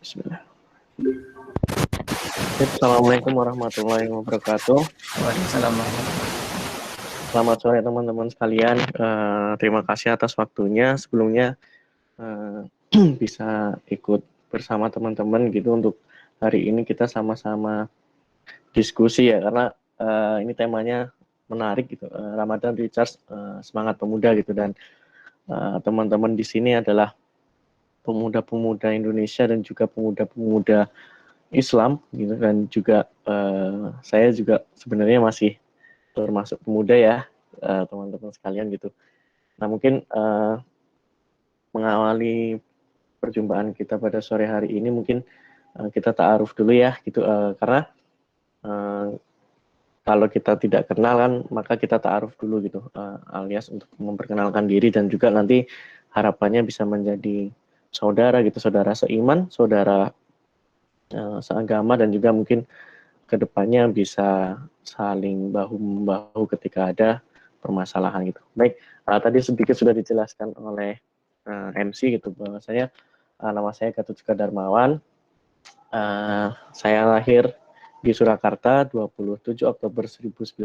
Bismillah. Assalamualaikum warahmatullahi wabarakatuh. Waalaikumsalam. Selamat sore teman-teman sekalian. Terima kasih atas waktunya. Sebelumnya bisa ikut bersama teman-teman gitu untuk hari ini kita sama-sama diskusi ya, karena ini temanya menarik gitu. Ramadan Recharge semangat pemuda gitu, dan teman-teman di sini adalah pemuda-pemuda Indonesia dan juga pemuda-pemuda Islam gitu, dan juga saya juga sebenarnya masih termasuk pemuda ya, teman-teman sekalian gitu. Nah, mungkin mengawali perjumpaan kita pada sore hari ini mungkin kita ta'aruf dulu ya gitu, karena kalau kita tidak kenal kan maka kita ta'aruf dulu gitu, alias untuk memperkenalkan diri, dan juga nanti harapannya bisa menjadi saudara gitu, saudara seiman, saudara seagama, dan juga mungkin kedepannya bisa saling bahu-membahu ketika ada permasalahan gitu. Baik, tadi sedikit sudah dijelaskan oleh MC gitu, bahwasanya nama saya Gatot Suka Darmawan. Saya lahir di Surakarta 27 Oktober 1995,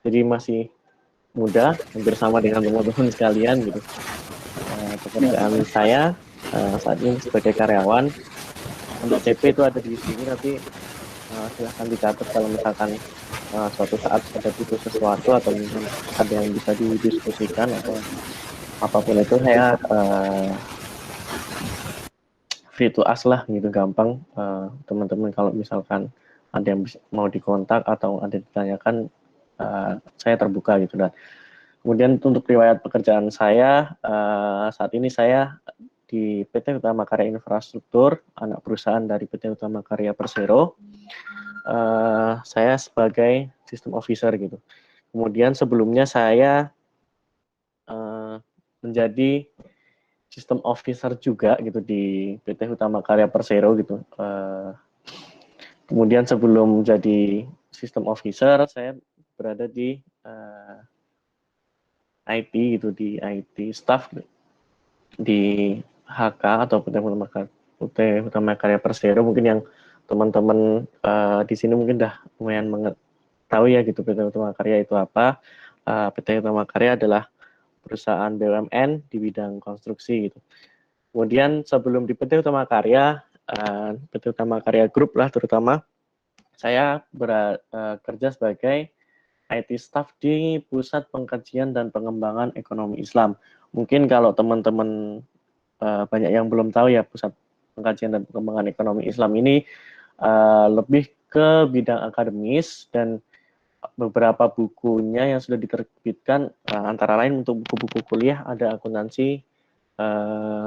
jadi masih muda, hampir sama dengan teman-teman sekalian gitu. Pekerjaan saya saat ini sebagai karyawan. Untuk CP itu ada di sini, tapi silahkan dicatat kalau misalkan suatu saat ada butuh sesuatu atau mungkin ada yang bisa didiskusikan atau apapun itu, saya free to ask lah gitu, gampang. Teman-teman kalau misalkan ada yang mau dikontak atau ada ditanyakan, saya terbuka gitu. Dan kemudian untuk riwayat pekerjaan saya, saat ini saya di PT Utama Karya Infrastruktur, anak perusahaan dari PT Utama Karya Persero. Saya sebagai System Officer gitu. Kemudian sebelumnya saya menjadi System Officer juga gitu di PT Utama Karya Persero gitu. Kemudian sebelum jadi System Officer, saya berada di IT gitu, di IT staff di HK atau PT Utama Karya Persero. Mungkin yang teman-teman di sini mungkin udah lumayan tahu ya gitu, PT Utama Karya itu apa. PT Utama Karya adalah perusahaan BUMN di bidang konstruksi gitu. Kemudian sebelum di PT Utama Karya, PT Utama Karya Group lah terutama, saya bekerja sebagai IT staff di Pusat Pengkajian dan Pengembangan Ekonomi Islam. Mungkin kalau teman-teman banyak yang belum tahu ya, Pusat Pengkajian dan Pengembangan Ekonomi Islam ini lebih ke bidang akademis, dan beberapa bukunya yang sudah diterbitkan antara lain untuk buku-buku kuliah ada akuntansi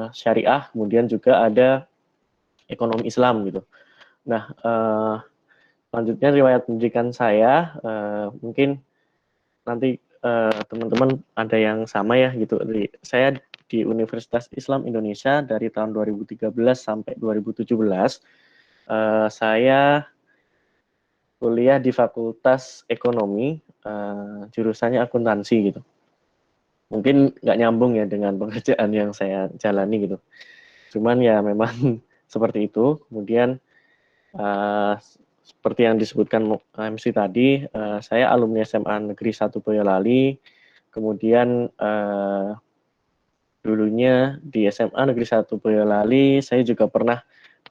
syariah, kemudian juga ada ekonomi Islam gitu. Nah, selanjutnya riwayat pendidikan saya, mungkin nanti teman-teman ada yang sama ya gitu. Saya di Universitas Islam Indonesia dari tahun 2013 sampai 2017. Saya kuliah di Fakultas Ekonomi, jurusannya akuntansi gitu. Mungkin nggak nyambung ya dengan pekerjaan yang saya jalani gitu. Cuman ya memang seperti itu. Kemudian seperti yang disebutkan MC tadi, saya alumni SMA Negeri 1 Boyolali. Kemudian dulunya di SMA Negeri 1 Boyolali, saya juga pernah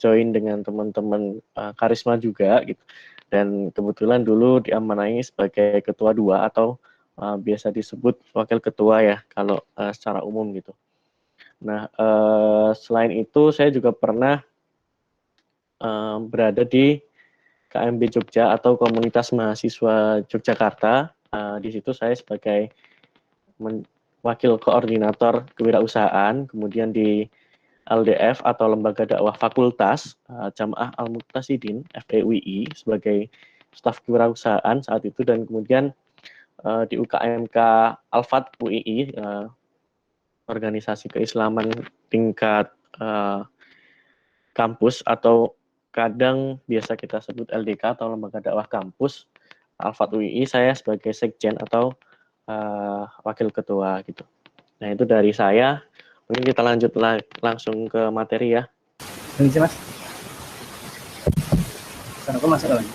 join dengan teman-teman Karisma juga gitu. Dan kebetulan dulu diamanai sebagai ketua 2 atau biasa disebut wakil ketua ya kalau secara umum gitu. Nah, selain itu saya juga pernah berada di KMB Jogja atau Komunitas Mahasiswa Yogyakarta. Di situ saya sebagai wakil koordinator kewirausahaan, kemudian di LDF atau Lembaga Dakwah Fakultas Jamaah Al-Muqtasidin FEUI sebagai staf kewirausahaan saat itu, dan kemudian di UKMK Al-Fat UII, organisasi keislaman tingkat kampus atau kadang biasa kita sebut LDK atau Lembaga Dakwah Kampus Al-Fat UII, saya sebagai sekjen atau wakil ketua gitu. Nah, itu dari saya. Mungkin kita lanjut langsung ke materi ya. Ini sih mas, pesan aku masuk lagi.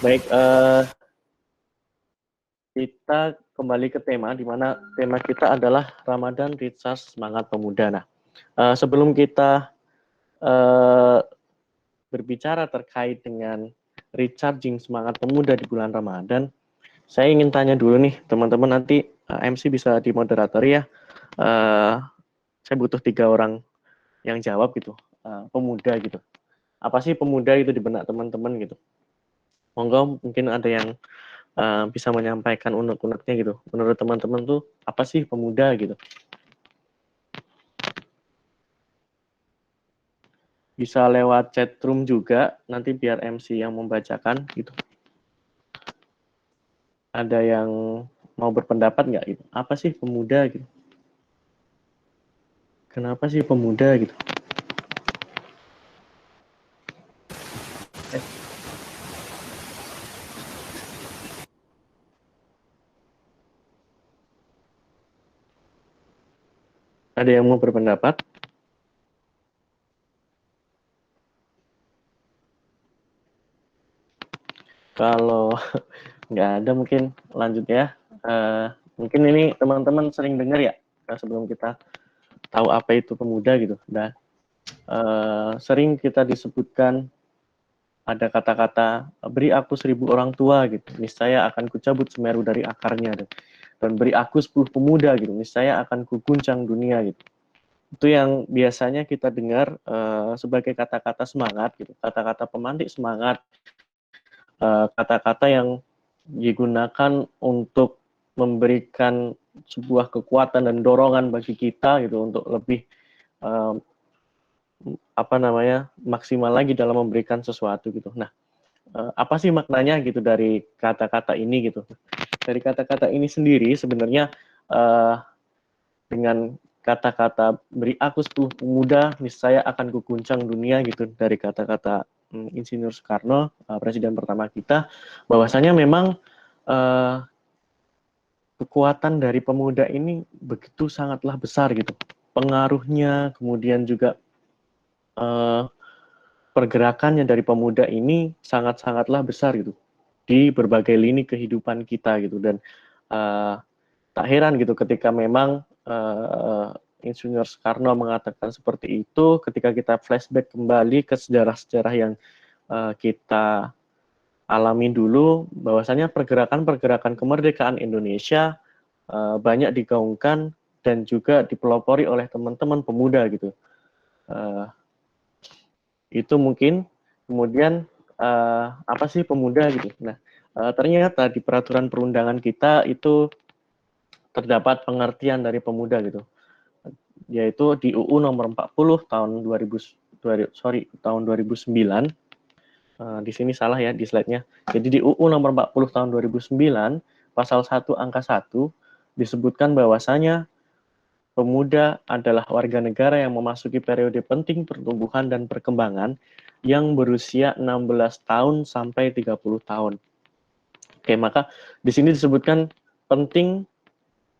Baik, kita kembali ke tema, di mana tema kita adalah Ramadan Recharge Semangat Pemuda. Nah, sebelum kita berbicara terkait dengan recharging semangat pemuda di bulan Ramadan, saya ingin tanya dulu nih, teman-teman, nanti MC bisa dimoderatori ya. Saya butuh 3 orang yang jawab gitu, pemuda gitu. Apa sih pemuda itu di benak teman-teman gitu? Monggo mungkin ada yang bisa menyampaikan unek-uneknya gitu. Menurut teman-teman tuh apa sih pemuda gitu? Bisa lewat chat room juga, nanti biar MC yang membacakan gitu. Ada yang mau berpendapat nggak gitu? Apa sih pemuda gitu? Kenapa sih pemuda gitu? Ada yang mau berpendapat? Kalau nggak ada mungkin lanjut ya. Mungkin ini teman-teman sering dengar ya, sebelum kita tahu apa itu pemuda gitu. Dan sering kita disebutkan ada kata-kata beri aku 1000 orang tua gitu, niscaya akan kucabut Semeru dari akarnya, dan beri aku 10 pemuda gitu, niscaya akan kuguncang dunia gitu. Itu yang biasanya kita dengar sebagai kata-kata semangat gitu, kata-kata pemantik semangat, kata-kata yang digunakan untuk memberikan sebuah kekuatan dan dorongan bagi kita gitu untuk lebih maksimal lagi dalam memberikan sesuatu gitu. Nah, apa sih maknanya gitu dari kata-kata ini gitu? Dari kata-kata ini sendiri sebenarnya dengan kata-kata beri aku 10 pemuda niscaya akan kuguncang dunia gitu, dari kata-kata Insinyur Soekarno, presiden pertama kita, bahwasanya memang kekuatan dari pemuda ini begitu sangatlah besar gitu, pengaruhnya, kemudian juga pergerakannya dari pemuda ini sangat-sangatlah besar gitu di berbagai lini kehidupan kita gitu. Dan tak heran gitu ketika memang Insinyur Soekarno mengatakan seperti itu, ketika kita flashback kembali ke sejarah-sejarah yang kita alami dulu, bahwasanya pergerakan-pergerakan kemerdekaan Indonesia banyak digaungkan dan juga dipelopori oleh teman-teman pemuda gitu. Itu mungkin. Kemudian apa sih pemuda gitu? Nah, ternyata di peraturan perundangan kita itu terdapat pengertian dari pemuda gitu, yaitu di UU nomor 40 tahun 2009. Di sini salah ya di slide-nya. Jadi di UU nomor 40 tahun 2009 pasal 1 angka 1 disebutkan bahwasanya pemuda adalah warga negara yang memasuki periode penting pertumbuhan dan perkembangan yang berusia 16 tahun sampai 30 tahun. Oke, maka di sini disebutkan penting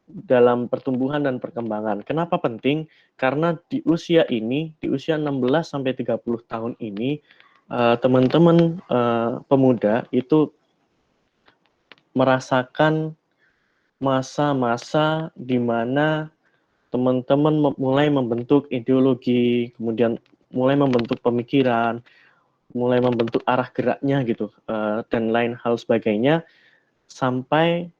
dalam pertumbuhan dan perkembangan. Kenapa penting? Karena di usia ini, di usia 16 sampai 30 tahun ini, teman-teman pemuda itu merasakan masa-masa di mana teman-teman mulai membentuk ideologi, kemudian mulai membentuk pemikiran, mulai membentuk arah geraknya gitu, dan lain hal sebagainya, sampai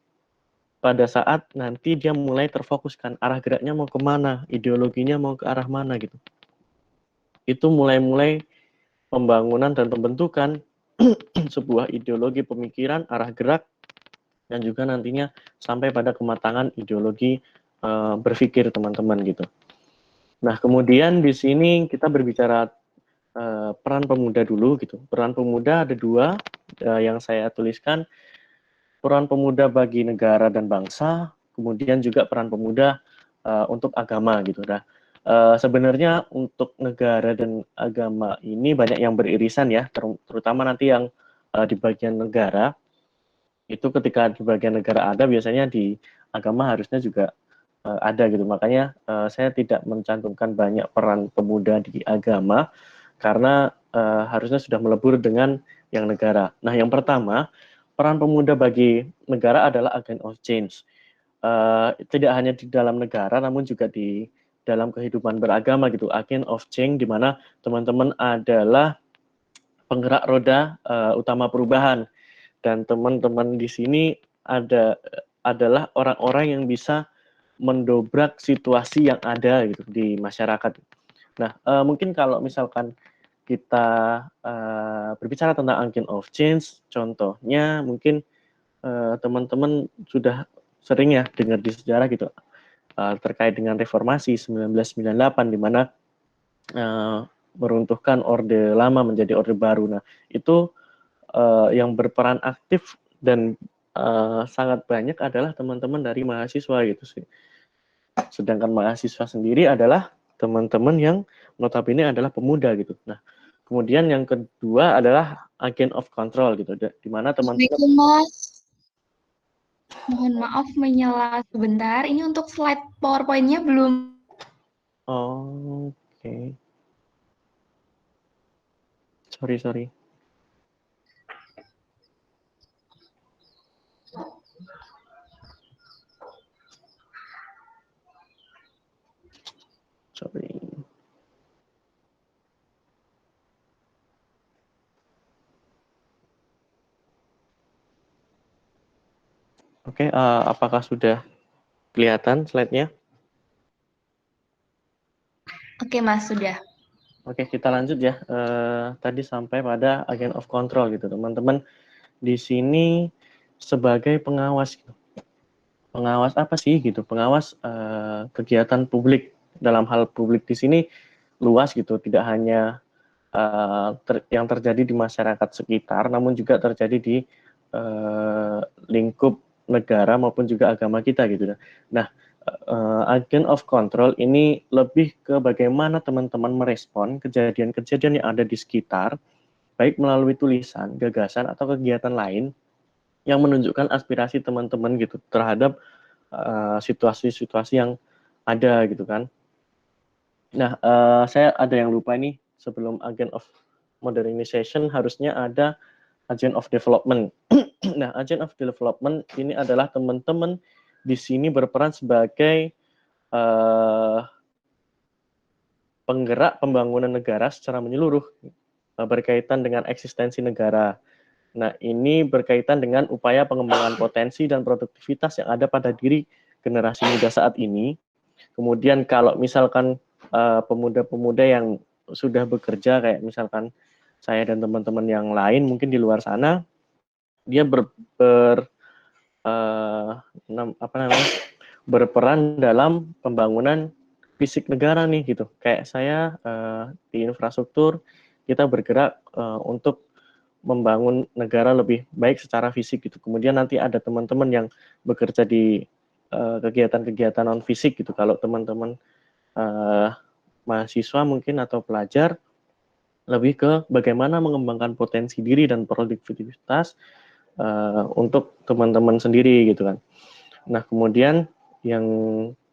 pada saat nanti dia mulai terfokuskan arah geraknya mau kemana, ideologinya mau ke arah mana gitu. Itu mulai-mulai pembangunan dan pembentukan sebuah ideologi pemikiran, arah gerak, dan juga nantinya sampai pada kematangan ideologi berpikir teman-teman gitu. Nah, kemudian di sini kita berbicara peran pemuda dulu gitu. Peran pemuda ada 2 yang saya tuliskan, peran pemuda bagi negara dan bangsa, kemudian juga peran pemuda untuk agama gitu. Nah, sebenarnya untuk negara dan agama ini banyak yang beririsan ya, terutama nanti yang di bagian negara. Itu ketika di bagian negara ada, biasanya di agama harusnya juga ada gitu. Makanya saya tidak mencantumkan banyak peran pemuda di agama karena harusnya sudah melebur dengan yang negara. Nah, yang pertama, peran pemuda bagi negara adalah agent of change. Tidak hanya di dalam negara, namun juga di dalam kehidupan beragama gitu. Agent of change, di mana teman-teman adalah penggerak roda utama perubahan, dan teman-teman di sini adalah orang-orang yang bisa mendobrak situasi yang ada gitu di masyarakat. Nah, mungkin kalau misalkan kita berbicara tentang agent of change, contohnya mungkin teman-teman sudah sering ya dengar di sejarah gitu terkait dengan reformasi 1998 di mana meruntuhkan orde lama menjadi orde baru. Nah, itu yang berperan aktif dan sangat banyak adalah teman-teman dari mahasiswa gitu sih. Sedangkan mahasiswa sendiri adalah teman-teman yang notabene adalah pemuda gitu. Nah, kemudian yang kedua adalah agent of control gitu, di mana teman-teman. Assalamualaikum, Mas. Mohon maaf menyela sebentar. Ini untuk slide PowerPoint-nya belum. Oh, oke. Sorry. Oke, apakah sudah kelihatan slide-nya? Oke, Mas, sudah. Oke, kita lanjut ya. Tadi sampai pada agent of control gitu, teman-teman. Di sini sebagai pengawas gitu. Pengawas apa sih gitu? Pengawas kegiatan publik. Dalam hal publik di sini luas gitu, tidak hanya yang terjadi di masyarakat sekitar, namun juga terjadi di lingkup negara maupun juga agama kita gitu. Nah, agent of control ini lebih ke bagaimana teman-teman merespon kejadian-kejadian yang ada di sekitar, baik melalui tulisan, gagasan, atau kegiatan lain yang menunjukkan aspirasi teman-teman gitu terhadap situasi-situasi yang ada gitu kan. Nah, saya ada yang lupa nih, sebelum agent of modernization harusnya ada agent of development. Nah, agent of development ini adalah teman-teman di sini berperan sebagai penggerak pembangunan negara secara menyeluruh berkaitan dengan eksistensi negara. Nah, ini berkaitan dengan upaya pengembangan potensi dan produktivitas yang ada pada diri generasi muda saat ini. Kemudian kalau misalkan pemuda-pemuda yang sudah bekerja, kayak misalkan saya dan teman-teman yang lain mungkin di luar sana, dia berperan dalam pembangunan fisik negara nih gitu. Kayak saya di infrastruktur, kita bergerak untuk membangun negara lebih baik secara fisik gitu. Kemudian nanti ada teman-teman yang bekerja di kegiatan-kegiatan non fisik gitu. Kalau teman-teman mahasiswa mungkin atau pelajar lebih ke bagaimana mengembangkan potensi diri dan produktivitas untuk teman-teman sendiri gitu kan. Nah, kemudian yang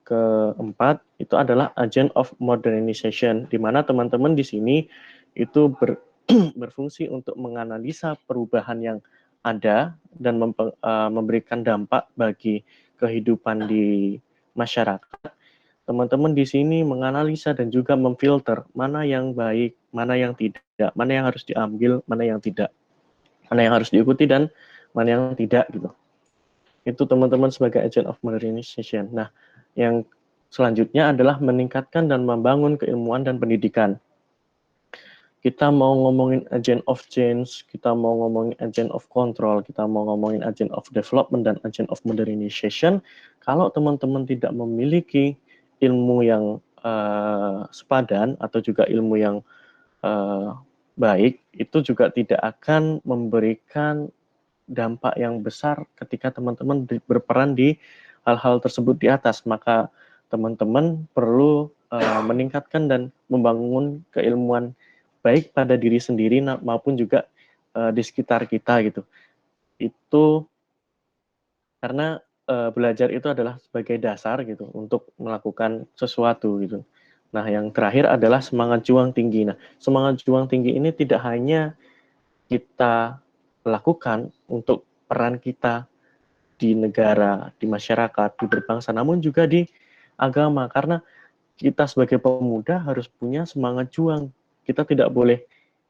keempat itu adalah agent of modernization, di mana teman-teman di sini itu berfungsi untuk menganalisa perubahan yang ada dan memberikan dampak bagi kehidupan di masyarakat. Teman-teman di sini menganalisa dan juga memfilter mana yang baik, mana yang tidak, mana yang harus diambil, mana yang tidak, mana yang harus diikuti dan mana yang tidak gitu. Itu teman-teman sebagai agent of modernization. Nah, yang selanjutnya adalah meningkatkan dan membangun keilmuan dan pendidikan. Kita mau ngomongin agent of change, kita mau ngomongin agent of control, kita mau ngomongin agent of development dan agent of modernization, kalau teman-teman tidak memiliki ilmu yang sepadan atau juga ilmu yang baik, itu juga tidak akan memberikan dampak yang besar ketika teman-teman berperan di hal-hal tersebut di atas. Maka teman-teman perlu meningkatkan dan membangun keilmuan baik pada diri sendiri maupun juga di sekitar kita gitu. Itu karena belajar itu adalah sebagai dasar gitu untuk melakukan sesuatu gitu. Nah, yang terakhir adalah semangat juang tinggi. Nah, semangat juang tinggi ini tidak hanya kita lakukan untuk peran kita di negara, di masyarakat, di berbangsa, namun juga di agama. Karena kita sebagai pemuda harus punya semangat juang. Kita tidak boleh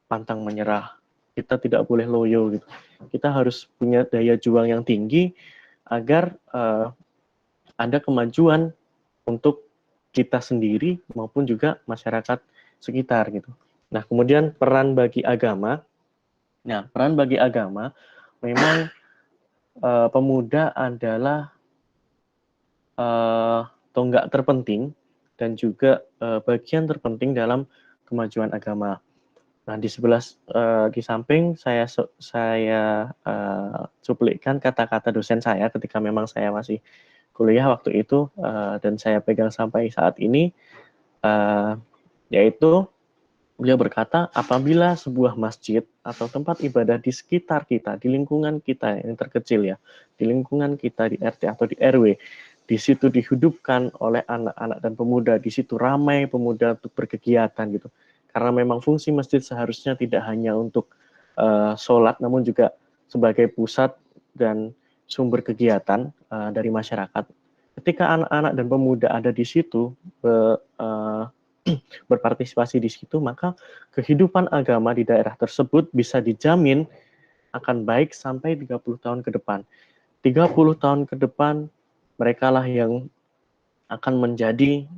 pantang menyerah. Kita tidak boleh loyo gitu. Kita harus punya daya juang yang tinggi agar ada kemajuan untuk kita sendiri maupun juga masyarakat sekitar gitu. Nah, kemudian peran bagi agama. Nah, peran bagi agama memang pemuda adalah tonggak terpenting dan juga bagian terpenting dalam kemajuan agama. Nah, di samping saya cuplikkan kata-kata dosen saya ketika memang saya masih kuliah waktu itu dan saya pegang sampai saat ini, yaitu beliau berkata, apabila sebuah masjid atau tempat ibadah di sekitar kita, di lingkungan kita yang terkecil ya, di lingkungan kita di RT atau di RW, di situ dihidupkan oleh anak-anak dan pemuda, di situ ramai pemuda untuk berkegiatan gitu. Karena memang fungsi masjid seharusnya tidak hanya untuk sholat, namun juga sebagai pusat dan sumber kegiatan dari masyarakat. Ketika anak-anak dan pemuda ada di situ, berpartisipasi di situ, maka kehidupan agama di daerah tersebut bisa dijamin akan baik sampai 30 tahun ke depan. 30 tahun ke depan, mereka lah yang akan menjadi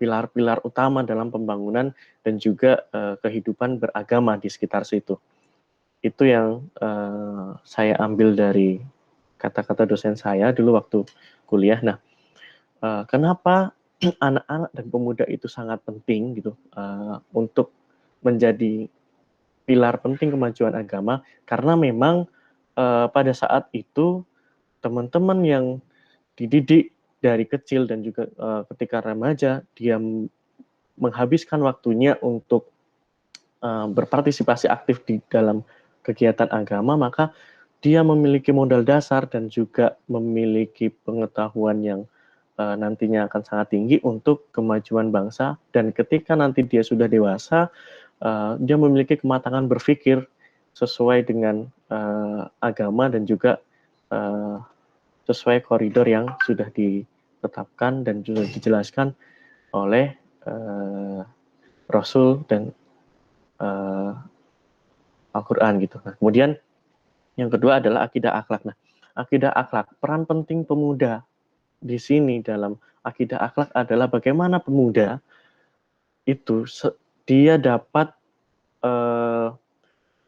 pilar-pilar utama dalam pembangunan dan juga kehidupan beragama di sekitar situ. Itu yang saya ambil dari kata-kata dosen saya dulu waktu kuliah. Nah, kenapa anak-anak dan pemuda itu sangat penting gitu untuk menjadi pilar penting kemajuan agama, karena memang pada saat itu teman-teman yang dididik dari kecil dan juga ketika remaja dia menghabiskan waktunya untuk berpartisipasi aktif di dalam kegiatan agama, maka dia memiliki modal dasar dan juga memiliki pengetahuan yang nantinya akan sangat tinggi untuk kemajuan bangsa. Dan ketika nanti dia sudah dewasa, dia memiliki kematangan berpikir sesuai dengan agama dan juga sesuai koridor yang sudah ditetapkan dan juga dijelaskan oleh Rasul dan Al-Quran gitu. Nah, kemudian yang kedua adalah akidah akhlak. Nah, akidah akhlak, peran penting pemuda di sini dalam akidah akhlak adalah bagaimana pemuda itu dia dapat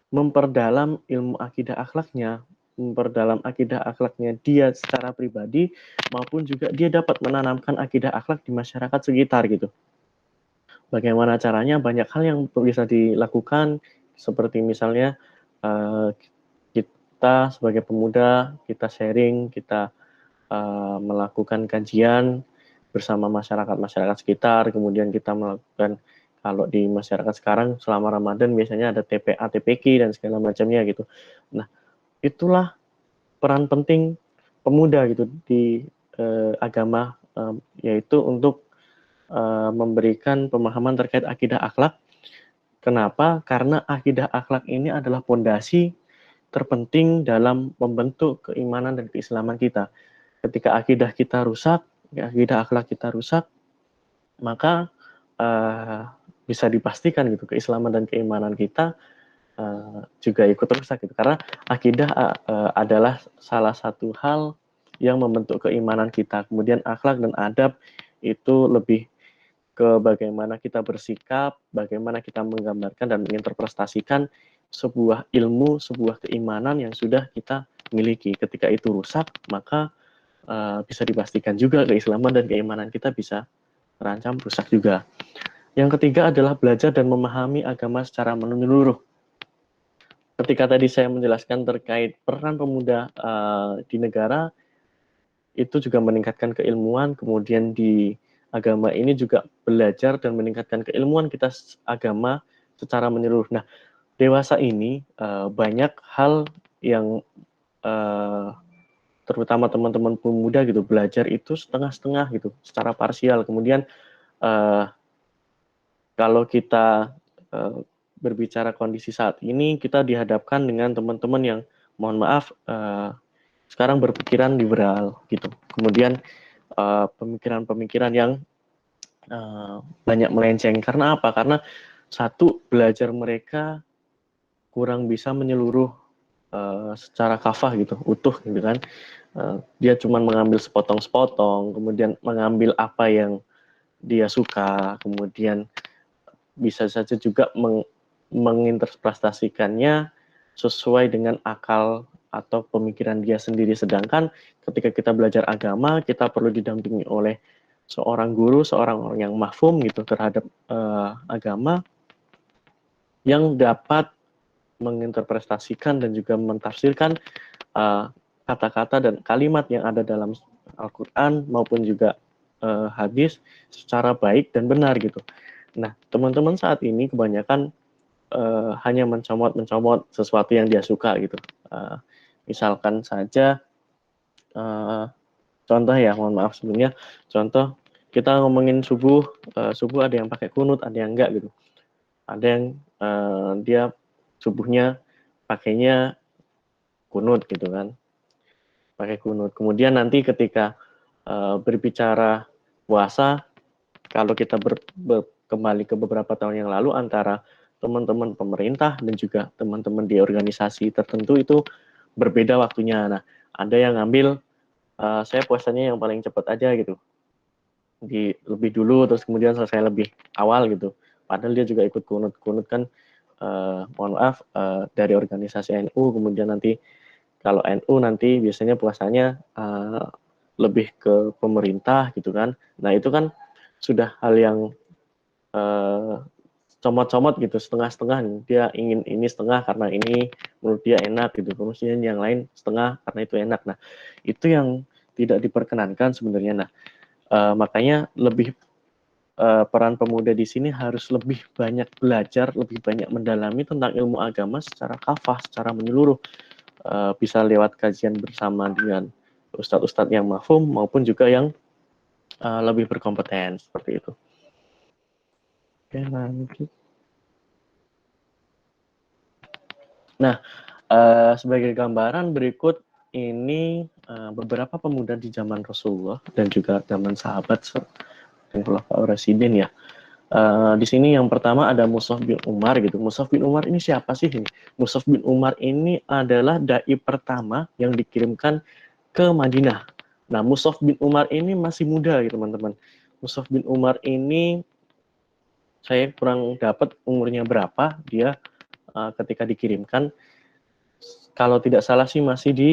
memperdalam ilmu akidah akhlaknya, memperdalam akidah akhlaknya dia secara pribadi, maupun juga dia dapat menanamkan akidah akhlak di masyarakat sekitar gitu. Bagaimana caranya? Banyak hal yang bisa dilakukan, seperti misalnya kita sebagai pemuda, kita sharing, kita melakukan kajian bersama masyarakat-masyarakat sekitar, kemudian kita melakukan, kalau di masyarakat sekarang selama Ramadan biasanya ada TPA, TPQ dan segala macamnya gitu. Nah, itulah peran penting pemuda gitu di agama, yaitu untuk memberikan pemahaman terkait akidah akhlak. Kenapa? Karena akidah akhlak ini adalah pondasi terpenting dalam membentuk keimanan dan keislaman kita. Ketika akidah kita rusak, akidah akhlak kita rusak, maka bisa dipastikan gitu keislaman dan keimanan kita juga ikut rusak gitu. Karena akidah adalah salah satu hal yang membentuk keimanan kita. Kemudian akhlak dan adab itu lebih ke bagaimana kita bersikap, bagaimana kita menggambarkan dan menginterpretasikan sebuah ilmu, sebuah keimanan yang sudah kita miliki. Ketika itu rusak, maka bisa dipastikan juga keislaman dan keimanan kita bisa terancam rusak juga. Yang ketiga adalah belajar dan memahami agama secara menyeluruh. Ketika tadi saya menjelaskan terkait peran pemuda di negara, itu juga meningkatkan keilmuan, kemudian di agama ini juga belajar dan meningkatkan keilmuan kita agama secara menyeluruh. Nah, dewasa ini banyak hal yang terutama teman-teman pemuda gitu, belajar itu setengah-setengah gitu, secara parsial. Kemudian kalau kita berbicara kondisi saat ini, kita dihadapkan dengan teman-teman yang mohon maaf sekarang berpikiran liberal gitu. Kemudian pemikiran-pemikiran yang banyak melenceng. Karena apa? Karena satu, belajar mereka kurang bisa menyeluruh secara kafah gitu, utuh gitu kan. Dia cuma mengambil sepotong-sepotong, kemudian mengambil apa yang dia suka, kemudian bisa saja juga menginterpretasikannya sesuai dengan akal atau pemikiran dia sendiri. Sedangkan ketika kita belajar agama, kita perlu didampingi oleh seorang guru, seorang orang yang mahfum gitu terhadap agama, yang dapat menginterpretasikan dan juga mentafsirkan kata-kata dan kalimat yang ada dalam Al-Quran maupun juga hadis secara baik dan benar gitu. Nah, teman-teman saat ini kebanyakan hanya mencomot sesuatu yang dia suka gitu. Misalkan saja, contoh ya, mohon maaf sebelumnya, contoh kita ngomongin subuh, subuh ada yang pakai kunut, ada yang enggak gitu. Ada yang dia subuhnya pakainya kunut gitu kan, pakai kunut. Kemudian nanti ketika berbicara puasa, kalau kita kembali ke beberapa tahun yang lalu, antara teman-teman pemerintah dan juga teman-teman di organisasi tertentu itu berbeda waktunya. Nah, ada yang ngambil saya puasanya yang paling cepat aja gitu, di lebih dulu terus kemudian selesai lebih awal gitu. Padahal dia juga ikut kunut kan, mohon maaf, dari organisasi NU. Kemudian nanti kalau NU nanti biasanya puasanya lebih ke pemerintah gitu kan. Nah itu kan sudah hal yang comot-comot gitu, setengah-setengah. Dia ingin ini setengah karena ini menurut dia enak gitu, kemudian yang lain setengah karena itu enak. Nah itu yang tidak diperkenankan sebenarnya. Nah makanya lebih peran pemuda di sini harus lebih banyak belajar, lebih banyak mendalami tentang ilmu agama secara kafah, secara menyeluruh. Bisa lewat kajian bersama dengan ustadz-ustadz yang mafhum maupun juga yang lebih berkompeten seperti itu. Oke, lanjut. Nah, sebagai gambaran berikut ini beberapa pemuda di zaman Rasulullah dan juga zaman sahabat dan Khulafaur Rasyidin ya. Di sini yang pertama ada Mus'ab bin Umar gitu. Mus'ab bin Umar ini siapa sih ini? Mus'ab bin Umar ini adalah dai pertama yang dikirimkan ke Madinah. Nah, Mus'ab bin Umar ini masih muda gitu, teman-teman. Mus'ab bin Umar ini saya kurang dapat umurnya berapa dia ketika dikirimkan. Kalau tidak salah sih masih di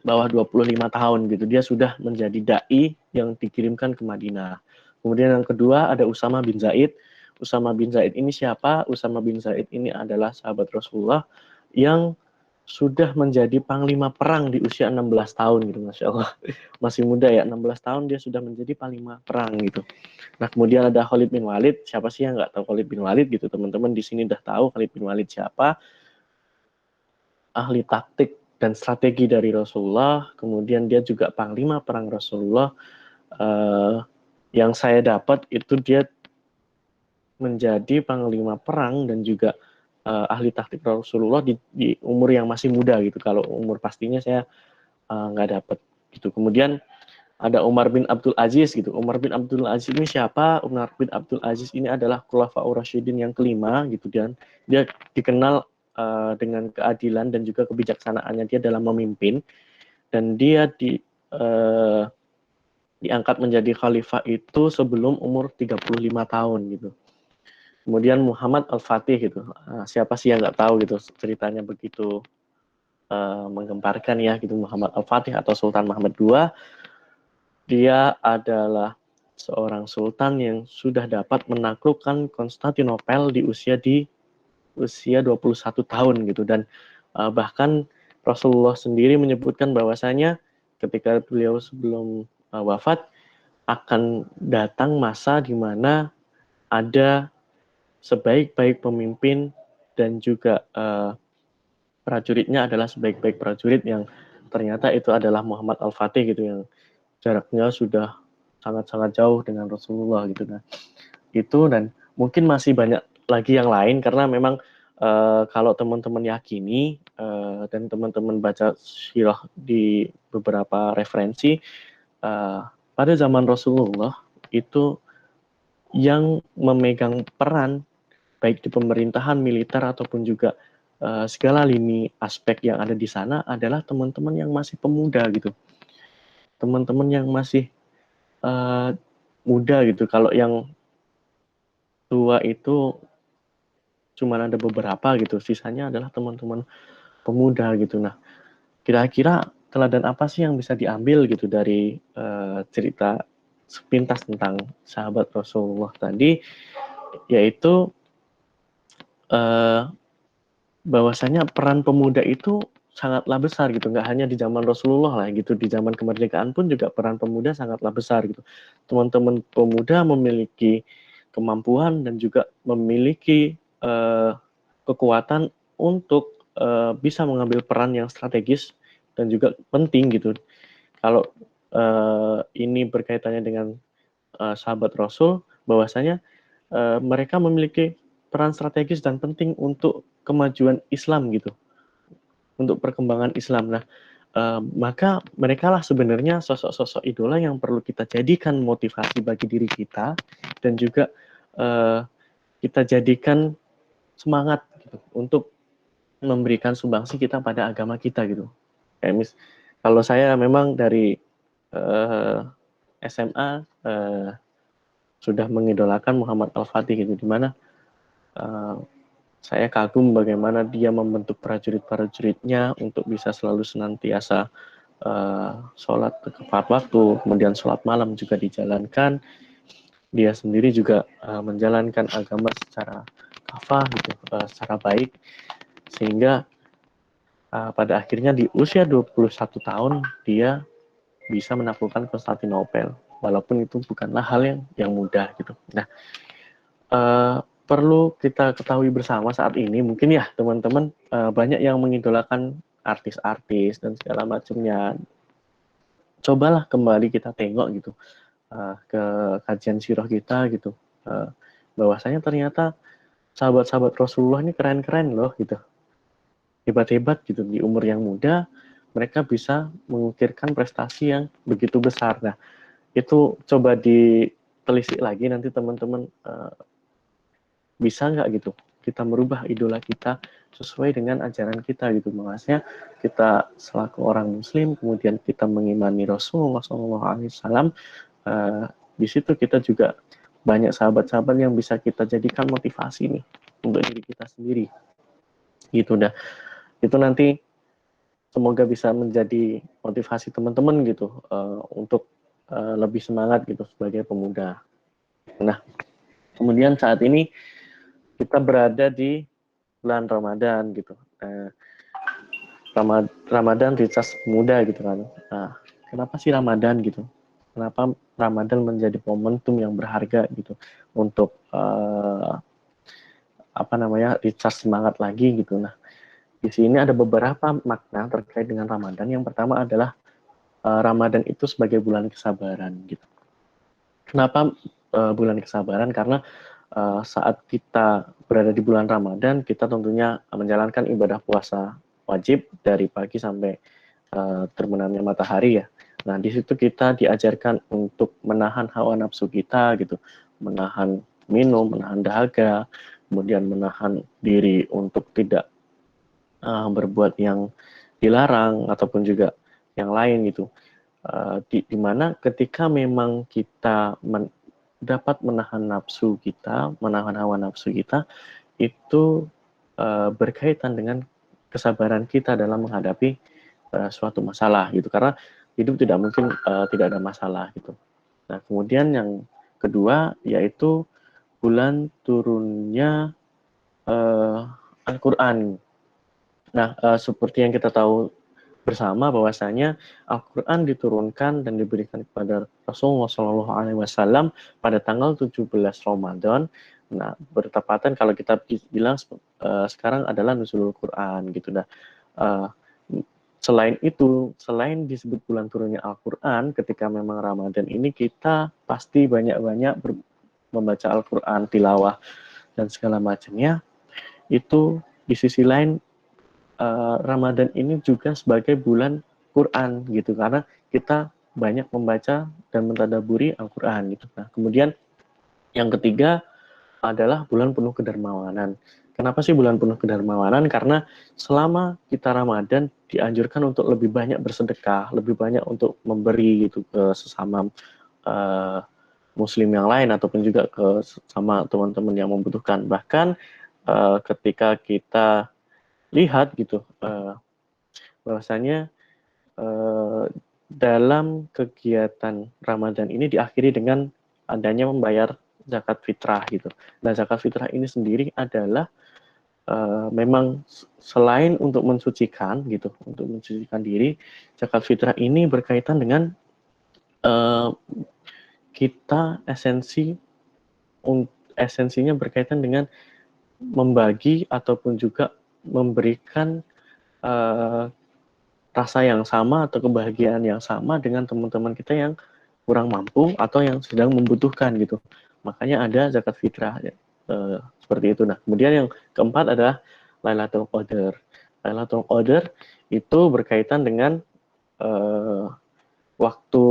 bawah 25 tahun gitu. Dia sudah menjadi dai yang dikirimkan ke Madinah. Kemudian yang kedua ada Usama bin Zaid. Usama bin Zaid ini siapa? Usama bin Zaid ini adalah sahabat Rasulullah yang sudah menjadi panglima perang di usia 16 tahun gitu, Masya Allah. Masih muda ya, 16 tahun dia sudah menjadi panglima perang gitu. Nah, kemudian ada Khalid bin Walid. Siapa sih yang nggak tahu Khalid bin Walid gitu, teman-teman di sini udah tahu Khalid bin Walid siapa. Ahli taktik dan strategi dari Rasulullah. Kemudian dia juga panglima perang Rasulullah. Yang saya dapat itu dia menjadi panglima perang dan juga ahli taktik Rasulullah di umur yang masih muda gitu. Kalau umur pastinya saya nggak dapat gitu. Kemudian ada Umar bin Abdul Aziz gitu. Umar bin Abdul Aziz ini siapa? Umar bin Abdul Aziz ini adalah Khulafaur Rasyidin yang kelima gitu, dan dia dikenal dengan keadilan dan juga kebijaksanaannya dia dalam memimpin, dan dia diangkat menjadi khalifah itu sebelum umur 35 tahun gitu. Kemudian Muhammad Al-Fatih gitu. Siapa sih yang nggak tahu gitu, ceritanya begitu menggemparkan ya gitu. Muhammad Al-Fatih atau Sultan Muhammad II, dia adalah seorang sultan yang sudah dapat menaklukkan Konstantinopel di usia 21 tahun gitu, dan bahkan Rasulullah sendiri menyebutkan bahwasanya ketika beliau sebelum wafat akan datang masa di mana ada sebaik-baik pemimpin dan juga prajuritnya adalah sebaik-baik prajurit yang ternyata itu adalah Muhammad Al-Fatih gitu, yang jaraknya sudah sangat-sangat jauh dengan Rasulullah gitu. Nah, itu dan mungkin masih banyak lagi yang lain, karena memang kalau teman-teman yakini dan teman-teman baca sirah di beberapa referensi, pada zaman Rasulullah itu yang memegang peran baik di pemerintahan, militer, ataupun juga segala lini aspek yang ada di sana adalah teman-teman yang masih pemuda gitu, teman-teman yang masih muda gitu. Kalau yang tua itu cuma ada beberapa gitu, sisanya adalah teman-teman pemuda gitu. Nah, kira-kira teladan apa sih yang bisa diambil gitu dari cerita sepintas tentang sahabat Rasulullah tadi, yaitu bahwasanya peran pemuda itu sangatlah besar gitu, nggak hanya di zaman Rasulullah lah gitu, di zaman kemerdekaan pun juga peran pemuda sangatlah besar gitu. Teman-teman pemuda memiliki kemampuan dan juga memiliki kekuatan untuk bisa mengambil peran yang strategis dan juga penting gitu. Kalau ini berkaitannya dengan sahabat Rasul, bahwasanya mereka memiliki peran strategis dan penting untuk kemajuan Islam gitu, untuk perkembangan Islam. Nah, maka mereka lah sebenarnya sosok-sosok idola yang perlu kita jadikan motivasi bagi diri kita, dan juga kita jadikan semangat gitu, untuk memberikan sumbangsi kita pada agama kita gitu. Kayak kalau saya memang dari SMA sudah mengidolakan Muhammad Al-Fatih gitu, dimana saya kagum bagaimana dia membentuk prajurit-prajuritnya untuk bisa selalu senantiasa sholat tepat waktu, kemudian sholat malam juga dijalankan. Dia sendiri juga menjalankan agama secara kafah gitu, secara baik, sehingga pada akhirnya di usia 21 tahun dia bisa menaklukkan Konstantinopel, walaupun itu bukanlah hal yang mudah gitu. Nah, perlu kita ketahui bersama saat ini, mungkin ya teman-teman banyak yang mengidolakan artis-artis dan segala macamnya. Cobalah kembali kita tengok gitu ke kajian sirah kita gitu, bahwasanya ternyata sahabat-sahabat Rasulullah ini keren-keren loh gitu, hebat-hebat gitu, di umur yang muda mereka bisa mengukirkan prestasi yang begitu besar. Nah, itu coba ditelisik lagi nanti teman-teman, bisa nggak gitu kita merubah idola kita sesuai dengan ajaran kita gitu. Maksudnya kita selaku orang muslim, kemudian kita mengimani Rasulullah SAW, di situ kita juga banyak sahabat-sahabat yang bisa kita jadikan motivasi nih untuk diri kita sendiri gitu. Dah itu nanti semoga bisa menjadi motivasi teman-teman gitu, untuk lebih semangat gitu sebagai pemuda. Nah, kemudian saat ini kita berada di bulan Ramadan gitu. Ramadan recharge muda gitu kan. Nah, kenapa sih Ramadan gitu? Kenapa Ramadan menjadi momentum yang berharga gitu untuk recharge semangat lagi gitu. Nah, di sini ada beberapa makna terkait dengan Ramadan. Yang pertama adalah Ramadan itu sebagai bulan kesabaran gitu. Kenapa bulan kesabaran? Karena saat kita berada di bulan Ramadan, kita tentunya menjalankan ibadah puasa wajib dari pagi sampai terbenamnya matahari ya. Nah, di situ kita diajarkan untuk menahan hawa nafsu kita gitu, menahan minum, menahan dahaga, kemudian menahan diri untuk tidak berbuat yang dilarang ataupun juga yang lain gitu. Di mana ketika memang kita dapat menahan nafsu kita, menahan hawa nafsu kita, itu berkaitan dengan kesabaran kita dalam menghadapi suatu masalah gitu. Karena hidup tidak mungkin tidak ada masalah gitu. Nah, kemudian yang kedua yaitu bulan turunnya Al-Quran. Nah, seperti yang kita tahu bersama bahwasanya Al-Quran diturunkan dan diberikan kepada Rasulullah SAW pada tanggal 17 Ramadan. Nah, bertepatan kalau kita bilang sekarang adalah nuzulul Quran gitu. Nah, selain itu, selain disebut bulan turunnya Al-Quran, ketika memang Ramadan ini kita pasti banyak-banyak membaca Al-Quran, tilawah, dan segala macamnya. Itu di sisi lain Ramadan ini juga sebagai bulan Quran gitu, karena kita banyak membaca dan mentadaburi Al-Quran gitu. Nah, kemudian yang ketiga adalah bulan penuh kedermawanan. Kenapa sih bulan penuh kedermawanan? Karena selama kita Ramadan dianjurkan untuk lebih banyak bersedekah, lebih banyak untuk memberi gitu ke sesama uh, Muslim yang lain ataupun juga ke sama teman-teman yang membutuhkan. Bahkan ketika kita lihat gitu bahwasanya dalam kegiatan Ramadan ini diakhiri dengan adanya membayar zakat fitrah gitu. Nah, zakat fitrah ini sendiri adalah memang selain untuk mensucikan gitu, untuk mensucikan diri, zakat fitrah ini berkaitan dengan kita esensinya berkaitan dengan membagi ataupun juga memberikan rasa yang sama atau kebahagiaan yang sama dengan teman-teman kita yang kurang mampu atau yang sedang membutuhkan gitu. Makanya ada zakat fitrah ya. Seperti itu. Nah, kemudian yang keempat adalah Lailatul Qadar. Lailatul Qadar itu berkaitan dengan waktu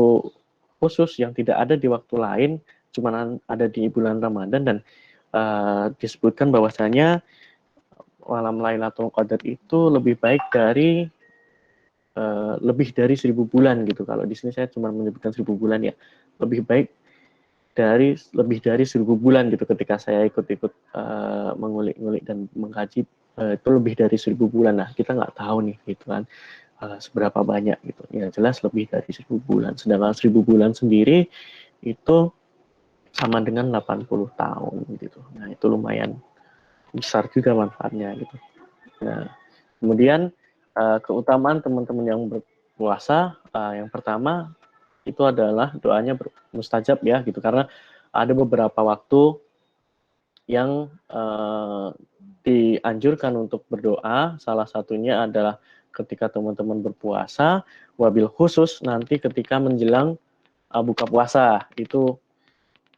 khusus yang tidak ada di waktu lain, cuma ada di bulan Ramadan, dan disebutkan bahwasanya malam Lailatul Qadar itu lebih baik dari lebih dari 1000 bulan gitu. Kalau di sini saya cuma menyebutkan 1000 bulan ya. Lebih baik dari lebih dari 1000 bulan gitu. Ketika saya ikut-ikut mengulik-ngulik dan mengkaji itu lebih dari 1000 bulan. Nah, kita nggak tahu nih gitu kan seberapa banyak gitu. Ya jelas lebih dari 1000 bulan. Sedangkan 1000 bulan sendiri itu sama dengan 80 tahun gitu. Nah, itu lumayan besar juga manfaatnya gitu. Nah, kemudian keutamaan teman-teman yang berpuasa, yang pertama itu adalah doanya mustajab ya gitu, karena ada beberapa waktu yang dianjurkan untuk berdoa. Salah satunya adalah ketika teman-teman berpuasa, wabil khusus nanti ketika menjelang buka puasa, itu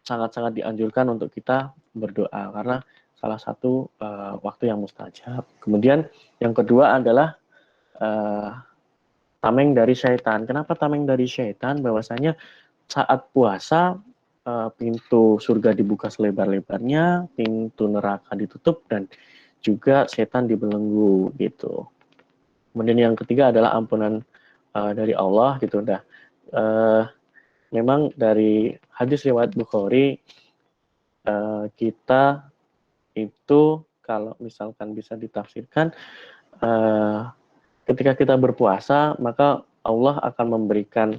sangat-sangat dianjurkan untuk kita berdoa karena salah satu waktu yang mustajab. Kemudian yang kedua adalah tameng dari syaitan. Kenapa tameng dari syaitan? Bahwasanya saat puasa pintu surga dibuka selebar-lebarnya, pintu neraka ditutup, dan juga setan dibelenggu gitu. Kemudian yang ketiga adalah ampunan dari Allah gitu. Dah memang dari hadis riwayat Bukhari kita itu kalau misalkan bisa ditafsirkan ketika kita berpuasa maka Allah akan memberikan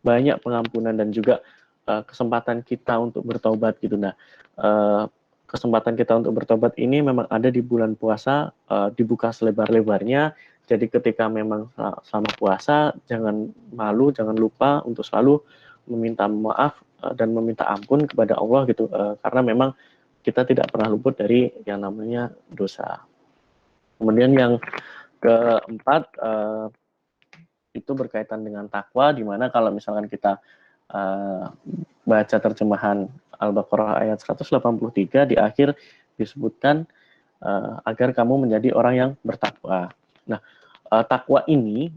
banyak pengampunan dan juga kesempatan kita untuk bertobat gitu. Nah, kesempatan kita untuk bertobat ini memang ada di bulan puasa, dibuka selebar-lebarnya. Jadi ketika memang selama puasa jangan malu, jangan lupa untuk selalu meminta maaf dan meminta ampun kepada Allah gitu, karena memang kita tidak pernah luput dari yang namanya dosa. Kemudian yang keempat itu berkaitan dengan takwa, di mana kalau misalkan kita baca terjemahan Al-Baqarah ayat 183 di akhir disebutkan agar kamu menjadi orang yang bertakwa. Nah, takwa ini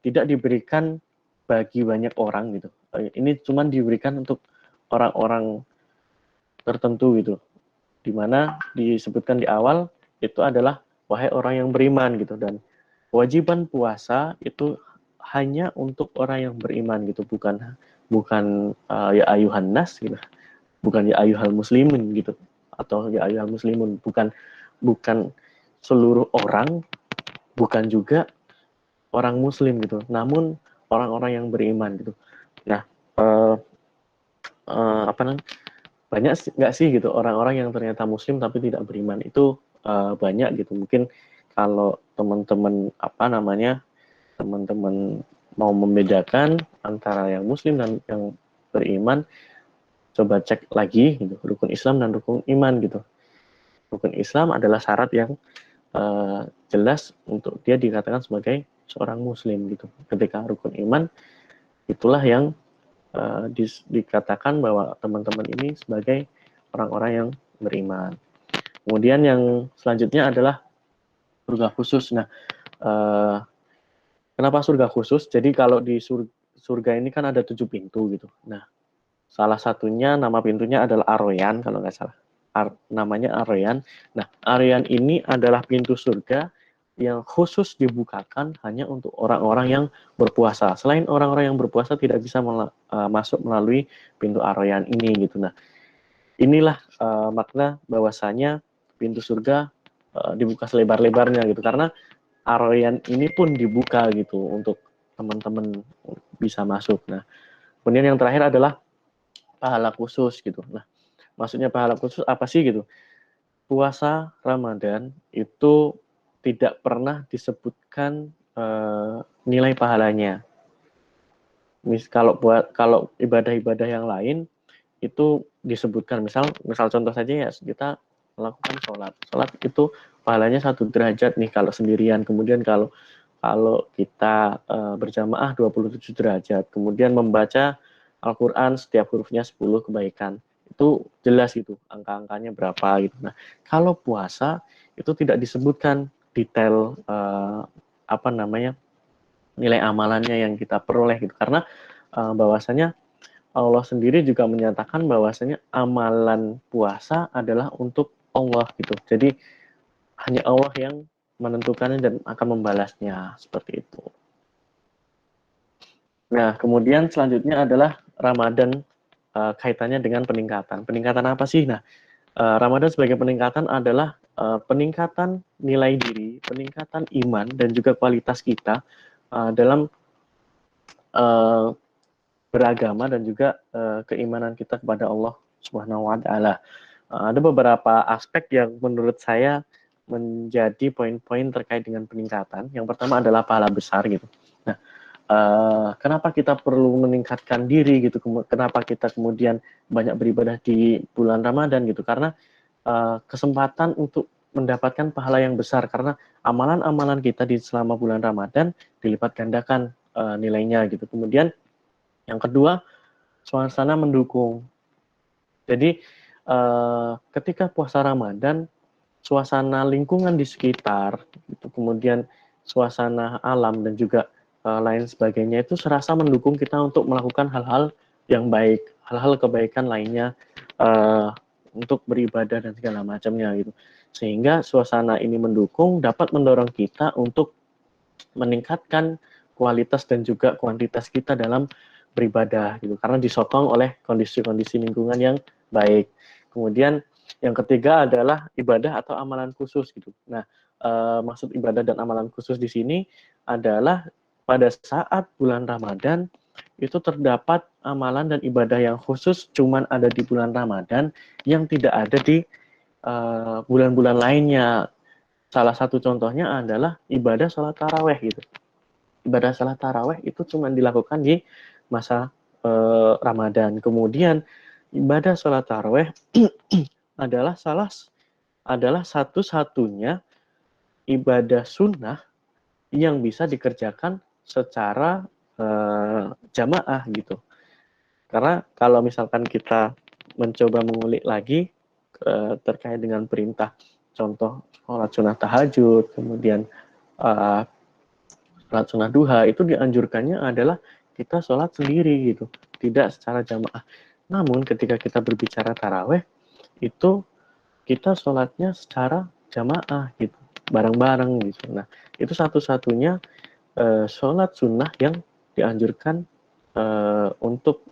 tidak diberikan bagi banyak orang gitu. Ini cuma diberikan untuk orang-orang tertentu gitu. Di mana disebutkan di awal itu adalah wahai orang yang beriman gitu, dan kewajiban puasa itu hanya untuk orang yang beriman gitu, bukan ya ayuhan nas gitu, bukan ya ayuhal muslimin gitu, atau ya ayuhal muslimun, bukan seluruh orang, bukan juga orang muslim gitu, namun orang-orang yang beriman gitu. Nah, apa namanya, banyak nggak sih gitu orang-orang yang ternyata muslim tapi tidak beriman itu banyak gitu. Mungkin kalau teman-teman teman-teman mau membedakan antara yang muslim dan yang beriman, coba cek lagi gitu, rukun Islam dan rukun iman gitu. Rukun Islam adalah syarat yang jelas untuk dia dikatakan sebagai seorang muslim gitu. Ketika rukun iman itulah yang dikatakan bahwa teman-teman ini sebagai orang-orang yang beriman. Kemudian yang selanjutnya adalah surga khusus. Nah, kenapa surga khusus? Jadi kalau di surga ini kan ada 7 pintu gitu. Nah, salah satunya nama pintunya adalah Ar-Rayyan kalau nggak salah. Namanya Ar-Rayyan. Nah, Ar-Rayyan ini adalah pintu surga yang khusus dibukakan hanya untuk orang-orang yang berpuasa. Selain orang-orang yang berpuasa tidak bisa masuk melalui pintu Ar-Rayyan ini gitu. Nah, inilah makna bahwasanya pintu surga dibuka selebar-lebarnya gitu. Karena Ar-Rayyan ini pun dibuka gitu untuk teman-teman bisa masuk. Nah, kemudian yang terakhir adalah pahala khusus gitu. Nah, maksudnya pahala khusus apa sih gitu? Puasa Ramadan itu tidak pernah disebutkan nilai pahalanya. Kalau ibadah-ibadah yang lain itu disebutkan, misal contoh saja ya, kita melakukan sholat itu pahalanya 1 derajat nih kalau sendirian, kemudian kalau kita berjamaah 27 derajat, kemudian membaca Al-Quran setiap hurufnya 10 kebaikan, itu jelas gitu angka-angkanya berapa gitu. Nah, kalau puasa itu tidak disebutkan detail apa namanya nilai amalannya yang kita peroleh gitu, karena bahwasanya Allah sendiri juga menyatakan bahwasanya amalan puasa adalah untuk Allah gitu. Jadi hanya Allah yang menentukannya dan akan membalasnya seperti itu. Nah, kemudian selanjutnya adalah Ramadan kaitannya dengan peningkatan. Peningkatan apa sih? Nah, Ramadan sebagai peningkatan adalah peningkatan nilai diri, peningkatan iman dan juga kualitas kita dalam uh, beragama dan juga keimanan kita kepada Allah Subhanahu wa taala. Ada beberapa aspek yang menurut saya menjadi poin-poin terkait dengan peningkatan. Yang pertama adalah pahala besar gitu. Nah, kenapa kita perlu meningkatkan diri gitu? Kenapa kita kemudian banyak beribadah di bulan Ramadan gitu? Karena kesempatan untuk mendapatkan pahala yang besar, karena amalan-amalan kita di selama bulan Ramadan dilipat gandakan nilainya gitu. Kemudian yang kedua, suasana mendukung. Jadi ketika puasa Ramadan, suasana lingkungan di sekitar, gitu, kemudian suasana alam dan juga lain sebagainya itu serasa mendukung kita untuk melakukan hal-hal yang baik, hal-hal kebaikan lainnya untuk beribadah dan segala macamnya gitu. Sehingga suasana ini mendukung dapat mendorong kita untuk meningkatkan kualitas dan juga kuantitas kita dalam beribadah gitu, karena disokong oleh kondisi-kondisi lingkungan yang baik. Kemudian yang ketiga adalah ibadah atau amalan khusus gitu. Nah, maksud ibadah dan amalan khusus di sini adalah pada saat bulan Ramadan itu terdapat amalan dan ibadah yang khusus cuman ada di bulan Ramadan yang tidak ada di bulan-bulan lainnya. Salah satu contohnya adalah ibadah sholat taraweh gitu. Ibadah sholat taraweh itu cuma dilakukan di masa Ramadan. Kemudian ibadah sholat taraweh adalah satu-satunya ibadah sunnah yang bisa dikerjakan secara jamaah gitu. Karena kalau misalkan kita mencoba mengulik lagi terkait dengan perintah, contoh sholat sunnah tahajud, kemudian uh, sholat sunnah duha, itu dianjurkannya adalah kita sholat sendiri gitu, tidak secara jamaah. Namun ketika kita berbicara taraweh, itu kita sholatnya secara jamaah gitu, bareng-bareng gitu. Nah, itu satu-satunya sholat sunnah yang dianjurkan untuk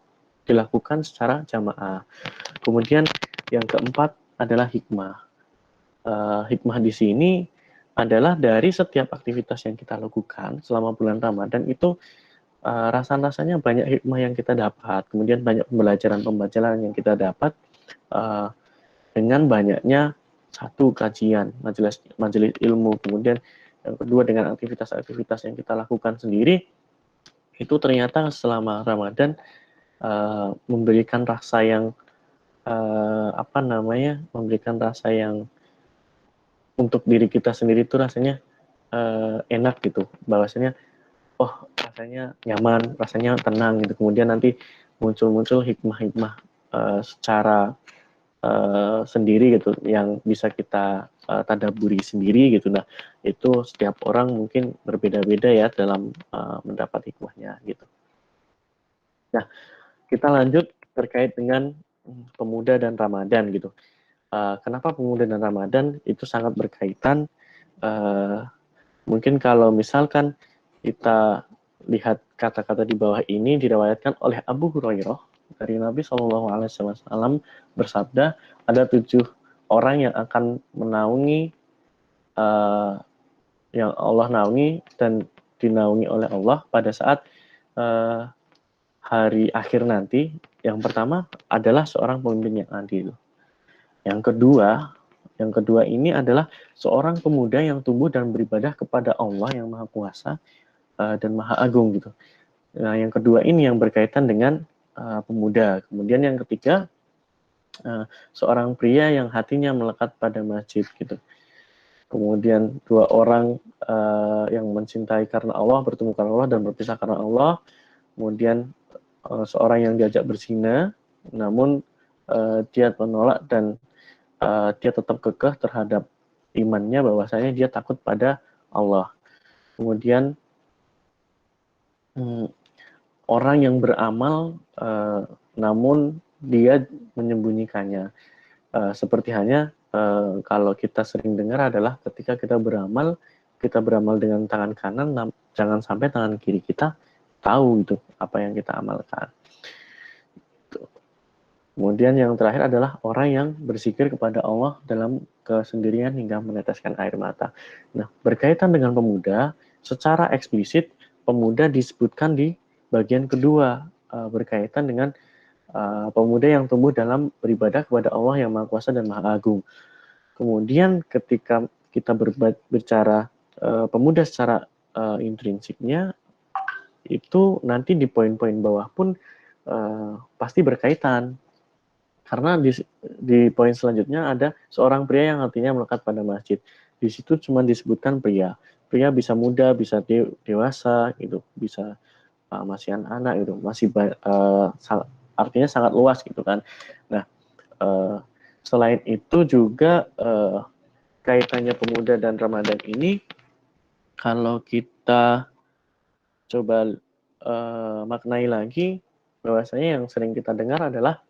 dilakukan secara jamaah. Kemudian yang keempat adalah hikmah. Hikmah di sini adalah dari setiap aktivitas yang kita lakukan selama bulan Ramadan itu rasa-rasanya banyak hikmah yang kita dapat, kemudian banyak pembelajaran yang kita dapat dengan banyaknya satu kajian, majelis ilmu, kemudian yang kedua dengan aktivitas-aktivitas yang kita lakukan sendiri, itu ternyata selama Ramadan memberikan rasa yang memberikan rasa yang untuk diri kita sendiri itu rasanya enak gitu, bahwasanya oh rasanya nyaman, rasanya tenang gitu. Kemudian nanti muncul hikmah-hikmah secara sendiri gitu yang bisa kita tadaburi sendiri gitu. Nah, itu setiap orang mungkin berbeda-beda ya dalam mendapat hikmahnya gitu. Nah, kita lanjut terkait dengan pemuda dan Ramadan gitu. Kenapa pemuda dan Ramadan itu sangat berkaitan? Mungkin kalau misalkan kita lihat kata-kata di bawah ini diriwayatkan oleh Abu Hurairah dari Nabi Shallallahu Alaihi Wasallam bersabda, ada 7 orang yang akan menaungi yang Allah naungi dan dinaungi oleh Allah pada saat hari akhir nanti. Yang pertama adalah seorang pemimpin yang adil. Yang kedua ini adalah seorang pemuda yang tumbuh dan beribadah kepada Allah yang Maha Kuasa dan Maha Agung gitu. Nah, yang kedua ini yang berkaitan dengan pemuda. Kemudian yang ketiga, seorang pria yang hatinya melekat pada masjid gitu. Kemudian 2 orang yang mencintai karena Allah, bertemu karena Allah dan berpisah karena Allah. Kemudian seorang yang diajak berzina, namun dia menolak dan dia tetap kekeh terhadap imannya, bahwasanya dia takut pada Allah. Kemudian orang yang beramal namun dia menyembunyikannya. Seperti hanya kalau kita sering dengar adalah ketika kita beramal dengan tangan kanan, jangan sampai tangan kiri kita tahu gitu apa yang kita amalkan. Kemudian yang terakhir adalah orang yang berzikir kepada Allah dalam kesendirian hingga meneteskan air mata. Nah, berkaitan dengan pemuda, secara eksplisit pemuda disebutkan di bagian kedua, berkaitan dengan pemuda yang tumbuh dalam beribadah kepada Allah yang Maha Kuasa dan Maha Agung. Kemudian ketika kita berbicara pemuda secara intrinsiknya, itu nanti di poin-poin bawah pun pasti berkaitan. Karena di poin selanjutnya ada seorang pria yang hatinya melekat pada masjid. Di situ cuma disebutkan pria. Pria bisa muda, bisa dewasa, gitu, bisa masih anak-anak, gitu, masih artinya sangat luas gitu kan. Nah, selain itu juga kaitannya pemuda dan Ramadan ini, kalau kita coba maknai lagi, bahwasanya yang sering kita dengar adalah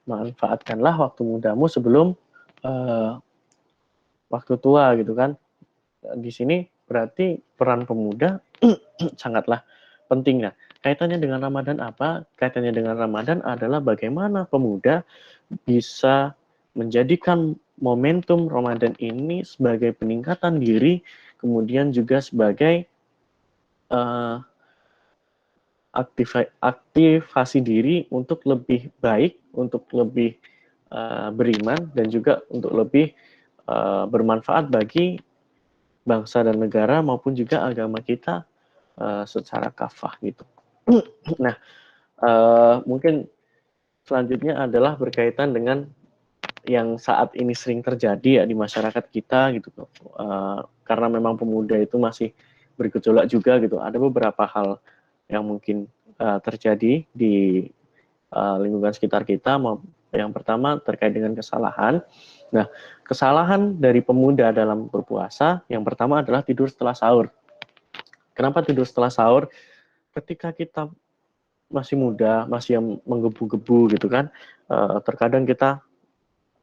manfaatkanlah waktu mudamu sebelum waktu tua gitu kan. Di sini berarti peran pemuda sangatlah penting. Nah, kaitannya dengan Ramadan apa? Kaitannya dengan Ramadan adalah bagaimana pemuda bisa menjadikan momentum Ramadan ini sebagai peningkatan diri, kemudian juga sebagai aktivasi diri untuk lebih baik, untuk lebih beriman, dan juga untuk lebih bermanfaat bagi bangsa dan negara maupun juga agama kita secara kafah gitu. Nah, mungkin selanjutnya adalah berkaitan dengan yang saat ini sering terjadi ya di masyarakat kita gitu. Karena memang pemuda itu masih bergejolak juga gitu. Ada beberapa hal yang mungkin terjadi di lingkungan sekitar kita. Yang pertama terkait dengan kesalahan. Nah, kesalahan dari pemuda dalam berpuasa yang pertama adalah tidur setelah sahur. Kenapa tidur setelah sahur? Ketika kita masih muda, masih yang menggebu-gebu gitu kan, terkadang kita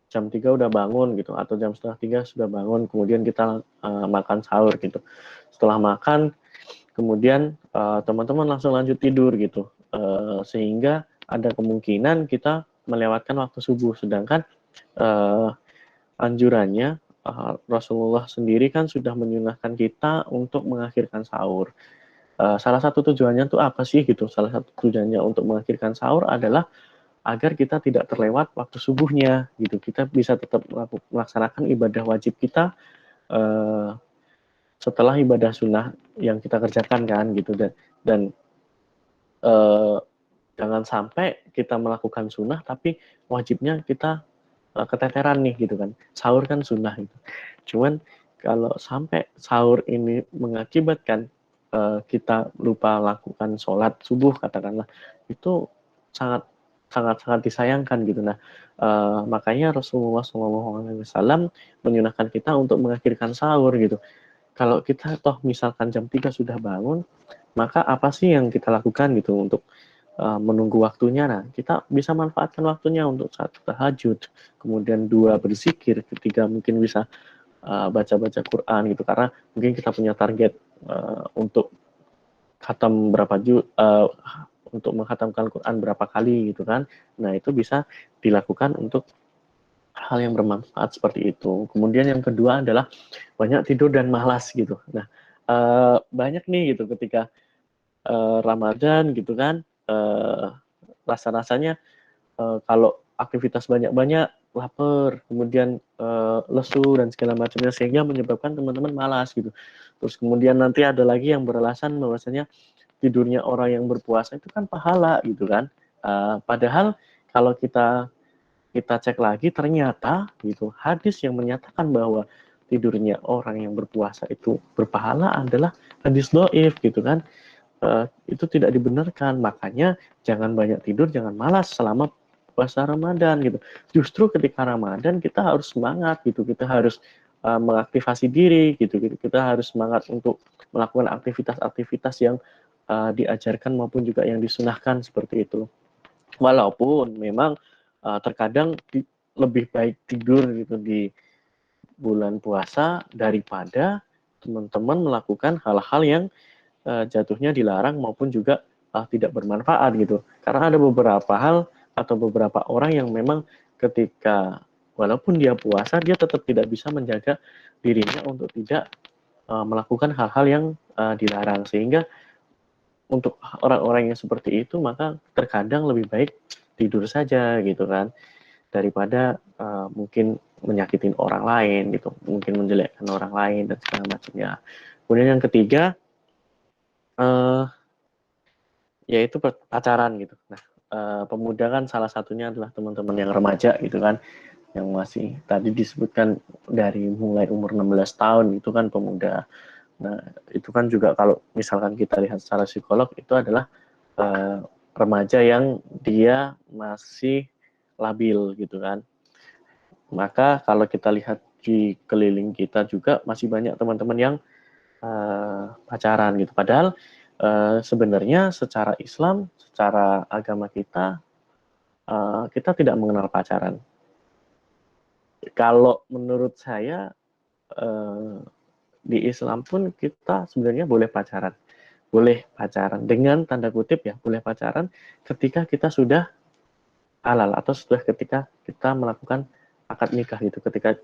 jam 3 udah bangun gitu, atau jam setengah 3 sudah bangun, kemudian kita makan sahur gitu. Setelah makan, kemudian teman-teman langsung lanjut tidur gitu, sehingga ada kemungkinan kita melewatkan waktu subuh, sedangkan anjurannya Rasulullah sendiri kan sudah menyunahkan kita untuk mengakhirkan sahur. Salah satu tujuannya tuh apa sih gitu? Salah satu tujuannya untuk mengakhirkan sahur adalah agar kita tidak terlewat waktu subuhnya gitu. Kita bisa tetap melaksanakan ibadah wajib kita setelah ibadah sunnah yang kita kerjakan kan gitu, dan jangan sampai kita melakukan sunnah tapi wajibnya kita keteteran nih gitu kan. Sahur kan sunnah gitu. Cuman kalau sampai sahur ini mengakibatkan kita lupa lakukan sholat subuh katakanlah, itu sangat sangat disayangkan gitu. Nah, makanya Rasulullah SAW menyunahkan kita untuk mengakhirkan sahur gitu. Kalau kita toh misalkan jam 3 sudah bangun, maka apa sih yang kita lakukan gitu untuk menunggu waktunya? Nah, kita bisa manfaatkan waktunya untuk 1 tahajud, kemudian 2 berzikir, ketiga mungkin bisa baca-baca Quran gitu, karena mungkin kita punya target untuk khatam berapa untuk menghatamkan Quran berapa kali gitu kan. Nah, itu bisa dilakukan untuk hal yang bermanfaat seperti itu. Kemudian yang kedua adalah banyak tidur dan malas gitu. Nah, banyak nih gitu ketika Ramadan gitu kan, rasa-rasanya kalau aktivitas banyak-banyak, lapar, kemudian lesu dan segala macamnya, sehingga menyebabkan teman-teman malas gitu. Terus kemudian nanti ada lagi yang beralasan bahwasanya tidurnya orang yang berpuasa itu kan pahala gitu kan. Padahal kalau kita cek lagi ternyata gitu hadis yang menyatakan bahwa tidurnya orang yang berpuasa itu berpahala adalah hadis doif gitu kan. Itu tidak dibenarkan, makanya jangan banyak tidur, jangan malas selama puasa Ramadan gitu. Justru ketika Ramadan kita harus semangat gitu, kita harus mengaktifasi diri gitu, kita harus semangat untuk melakukan aktivitas-aktivitas yang diajarkan maupun juga yang disunahkan seperti itu. Walaupun memang terkadang lebih baik tidur gitu di bulan puasa daripada teman-teman melakukan hal-hal yang jatuhnya dilarang maupun juga tidak bermanfaat gitu. Karena ada beberapa hal atau beberapa orang yang memang ketika walaupun dia puasa, dia tetap tidak bisa menjaga dirinya untuk tidak melakukan hal-hal yang dilarang. Sehingga untuk orang-orang yang seperti itu, maka terkadang lebih baik tidur saja gitu kan, daripada mungkin menyakitin orang lain gitu, mungkin menjelekkan orang lain dan segala macamnya. Kemudian yang ketiga, yaitu pacaran gitu. Nah, pemuda kan salah satunya adalah teman-teman yang remaja gitu kan, yang masih tadi disebutkan dari mulai umur 16 tahun itu kan pemuda. Nah, itu kan juga kalau misalkan kita lihat secara psikolog itu adalah remaja yang dia masih labil gitu kan. Maka kalau kita lihat di keliling kita juga masih banyak teman-teman yang pacaran gitu. Padahal sebenarnya secara Islam, secara agama kita, kita tidak mengenal pacaran. Kalau menurut saya di Islam pun kita sebenarnya boleh pacaran dengan tanda kutip ya, boleh pacaran ketika kita sudah halal atau sudah ketika kita melakukan akad nikah gitu. Ketika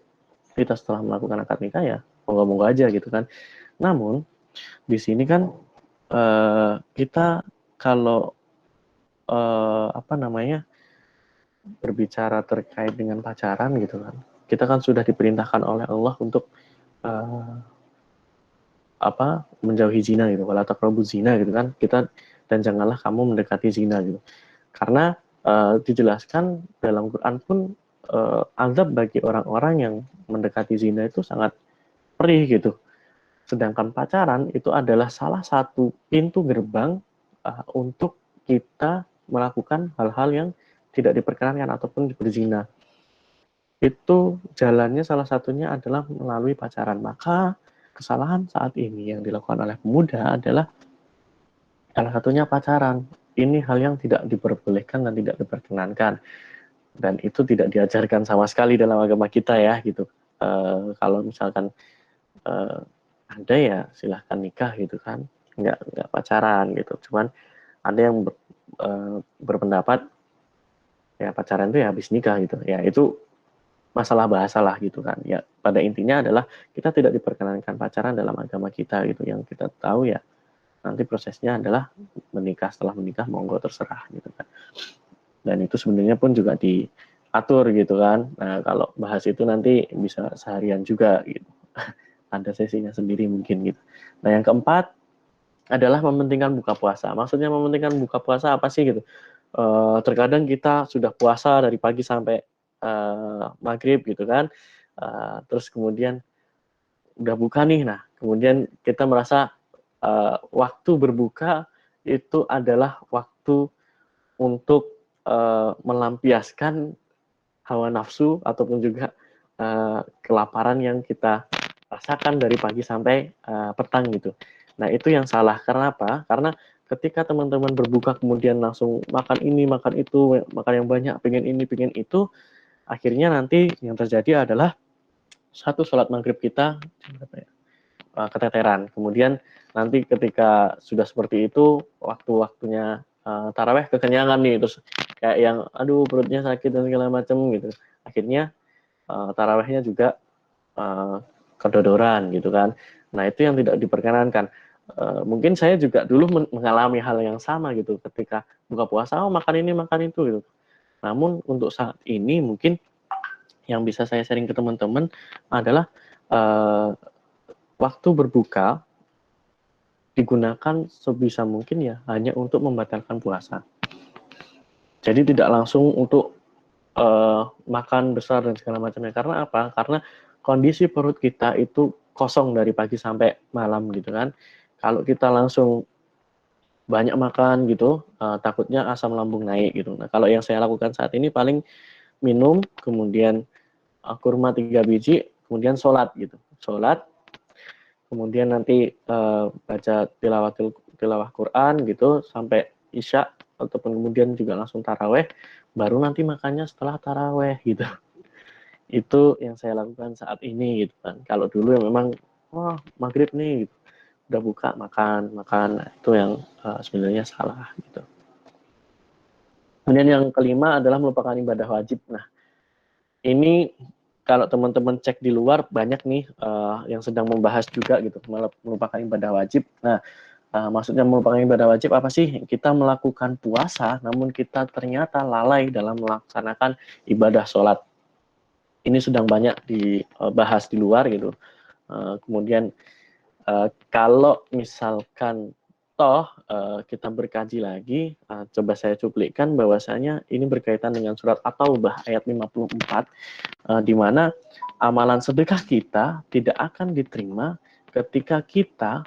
kita setelah melakukan akad nikah ya moga-moga aja gitu kan. Namun di sini kan kita kalau apa namanya berbicara terkait dengan pacaran gitu kan, kita kan sudah diperintahkan oleh Allah untuk menjauhi zina gitu, wala taqrabu zina gitu kan, kita dan janganlah kamu mendekati zina gitu. Karena dijelaskan dalam Quran pun azab bagi orang-orang yang mendekati zina itu sangat perih gitu. Sedangkan pacaran itu adalah salah satu pintu gerbang untuk kita melakukan hal-hal yang tidak diperkenankan ataupun berzina. Itu jalannya salah satunya adalah melalui pacaran. Maka kesalahan saat ini yang dilakukan oleh pemuda adalah salah satunya pacaran. Ini hal yang tidak diperbolehkan dan tidak diperkenankan. Dan itu tidak diajarkan sama sekali dalam agama kita ya gitu. Kalau misalkan ada ya silahkan nikah gitu kan, nggak pacaran gitu. Cuman ada yang berpendapat ya pacaran itu ya habis nikah gitu. Ya itu masalah bahasa lah gitu kan. Ya pada intinya adalah kita tidak diperkenankan pacaran dalam agama kita gitu. Yang kita tahu ya nanti prosesnya adalah menikah, setelah menikah monggo terserah gitu kan. Dan itu sebenarnya pun juga diatur gitu kan. Nah kalau bahas itu nanti bisa seharian juga gitu. Ada sesinya sendiri mungkin gitu. Nah yang keempat adalah mementingkan buka puasa. Maksudnya mementingkan buka puasa apa sih gitu? Terkadang kita sudah puasa dari pagi sampai maghrib gitu kan. Terus kemudian udah buka nih, nah kemudian kita merasa waktu berbuka itu adalah waktu untuk melampiaskan hawa nafsu ataupun juga kelaparan yang kita rasakan dari pagi sampai petang gitu. Nah itu yang salah. Karena apa? Karena ketika teman-teman berbuka kemudian langsung makan ini, makan itu, makan yang banyak, pengen ini, pengen itu, akhirnya nanti yang terjadi adalah satu, sholat maghrib kita keteteran. Kemudian nanti ketika sudah seperti itu, waktu-waktunya taraweh kekenyangan nih, terus kayak yang aduh perutnya sakit dan segala macam gitu. Akhirnya tarawehnya juga kedodoran gitu kan. Nah itu yang tidak diperkenankan. Mungkin saya juga dulu mengalami hal yang sama gitu, ketika buka puasa, oh makan ini makan itu gitu. Namun untuk saat ini mungkin yang bisa saya sharing ke teman-teman adalah waktu berbuka digunakan sebisa mungkin ya hanya untuk membatalkan puasa. Jadi tidak langsung untuk makan besar dan segala macamnya. Karena apa? Karena kondisi perut kita itu kosong dari pagi sampai malam gitu kan. Kalau kita langsung banyak makan gitu, takutnya asam lambung naik gitu. Nah kalau yang saya lakukan saat ini paling minum, kemudian kurma 3 biji, kemudian sholat gitu. Sholat, kemudian nanti baca tilawah Quran gitu sampai isya, ataupun kemudian juga langsung taraweh, baru nanti makannya setelah taraweh gitu. Itu yang saya lakukan saat ini gitu kan. Kalau dulu ya memang maghrib nih gitu, udah buka makan itu yang sebenarnya salah gitu. Kemudian yang kelima adalah melupakan ibadah wajib. Nah ini kalau teman-teman cek di luar banyak nih yang sedang membahas juga gitu melupakan ibadah wajib. Nah maksudnya melupakan ibadah wajib apa sih? Kita melakukan puasa namun kita ternyata lalai dalam melaksanakan ibadah sholat. Ini sedang banyak dibahas di luar gitu. Kemudian kalau misalkan kita berkaji lagi, coba saya cuplikkan bahwasanya ini berkaitan dengan surat At-Taubah ayat 54, di mana amalan sedekah kita tidak akan diterima ketika kita,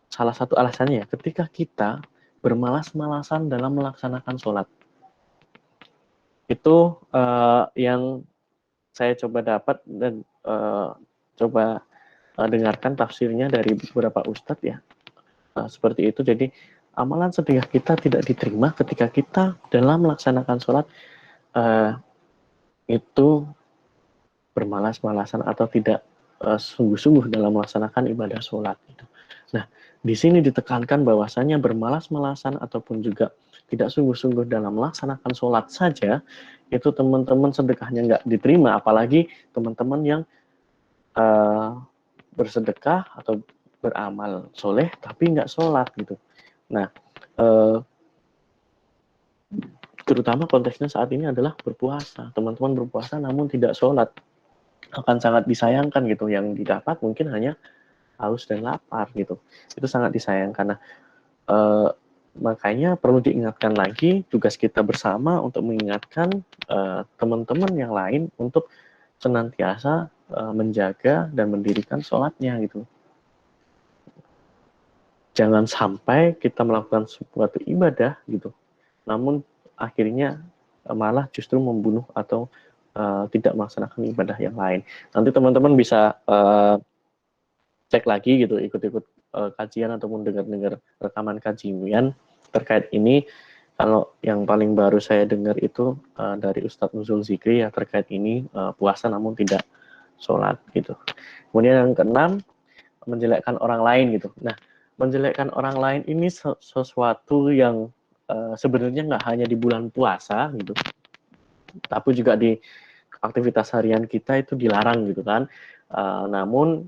salah satu alasannya ya, ketika kita bermalas-malasan dalam melaksanakan sholat. Itu yang saya coba dapat dan coba dengarkan tafsirnya dari beberapa ustadz ya. Seperti itu. Jadi amalan sedekah kita tidak diterima ketika kita dalam melaksanakan sholat itu bermalas-malasan atau tidak sungguh-sungguh dalam melaksanakan ibadah sholat. Gitu. Nah, di sini ditekankan bahwasanya bermalas-malasan ataupun juga tidak sungguh-sungguh dalam melaksanakan sholat saja, itu teman-teman sedekahnya nggak diterima, apalagi teman-teman yang bersedekah atau beramal soleh tapi nggak sholat gitu. Nah, terutama konteksnya saat ini adalah berpuasa. Teman-teman berpuasa namun tidak sholat, akan sangat disayangkan gitu. Yang didapat mungkin hanya haus dan lapar gitu. Itu sangat disayangkan. Nah, makanya perlu diingatkan lagi, tugas kita bersama untuk mengingatkan teman-teman yang lain untuk senantiasa menjaga dan mendirikan sholatnya gitu. Jangan sampai kita melakukan suatu ibadah gitu, namun akhirnya malah justru membunuh atau tidak melaksanakan ibadah yang lain. Nanti teman-teman bisa cek lagi gitu, ikut-ikut kajian ataupun dengar-dengar rekaman kajian terkait ini. Kalau yang paling baru saya dengar itu dari Ustadz Nuzul Zikri ya terkait ini, puasa namun tidak sholat gitu. Kemudian yang keenam, menjelekkan orang lain gitu. Nah, menjelekkan orang lain ini sesuatu yang sebenarnya nggak hanya di bulan puasa gitu, tapi juga di aktivitas harian kita itu dilarang gitu kan. Namun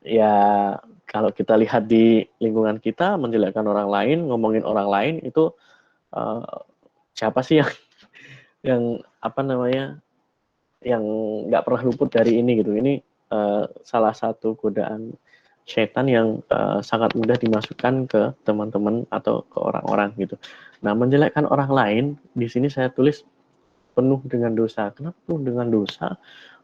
ya kalau kita lihat di lingkungan kita, menjelekkan orang lain, ngomongin orang lain itu siapa sih yang apa namanya yang nggak pernah luput dari ini gitu. Ini salah satu godaan syaitan yang sangat mudah dimasukkan ke teman-teman atau ke orang-orang gitu. Nah, menjelekkan orang lain di sini saya tulis penuh dengan dosa. Kenapa penuh dengan dosa?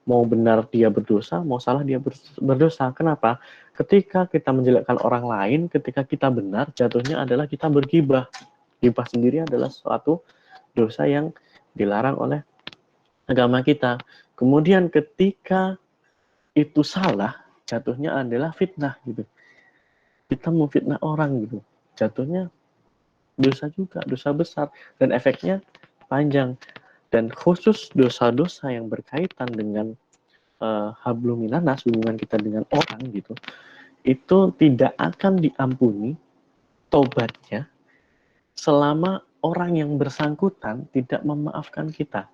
Mau benar dia berdosa, mau salah dia berdosa. Kenapa? Ketika kita menjelekkan orang lain, ketika kita benar, jatuhnya adalah kita bergibah. Gibah sendiri adalah suatu dosa yang dilarang oleh agama kita. Kemudian ketika itu salah, jatuhnya adalah fitnah gitu. Kita memfitnah orang gitu. Jatuhnya dosa juga, dosa besar, dan efeknya panjang. Dan khusus dosa-dosa yang berkaitan dengan hablum minanas, hubungan kita dengan orang gitu, itu tidak akan diampuni tobatnya selama orang yang bersangkutan tidak memaafkan kita.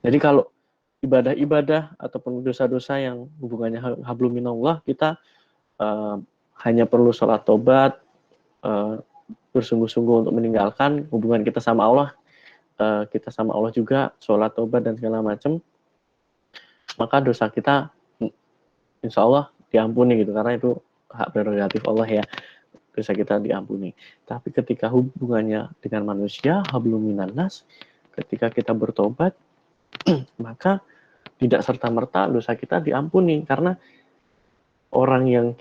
Jadi kalau ibadah-ibadah ataupun dosa-dosa yang hubungannya hablum minallah, kita hanya perlu sholat tobat, bersungguh-sungguh untuk meninggalkan hubungan kita sama Allah, kita sama Allah juga sholat tobat dan segala macam, maka dosa kita insya Allah diampuni gitu, karena itu hak prerogatif Allah ya, dosa kita diampuni. Tapi ketika hubungannya dengan manusia, hablum minannas, ketika kita bertobat, maka tidak serta-merta dosa kita diampuni, karena orang yang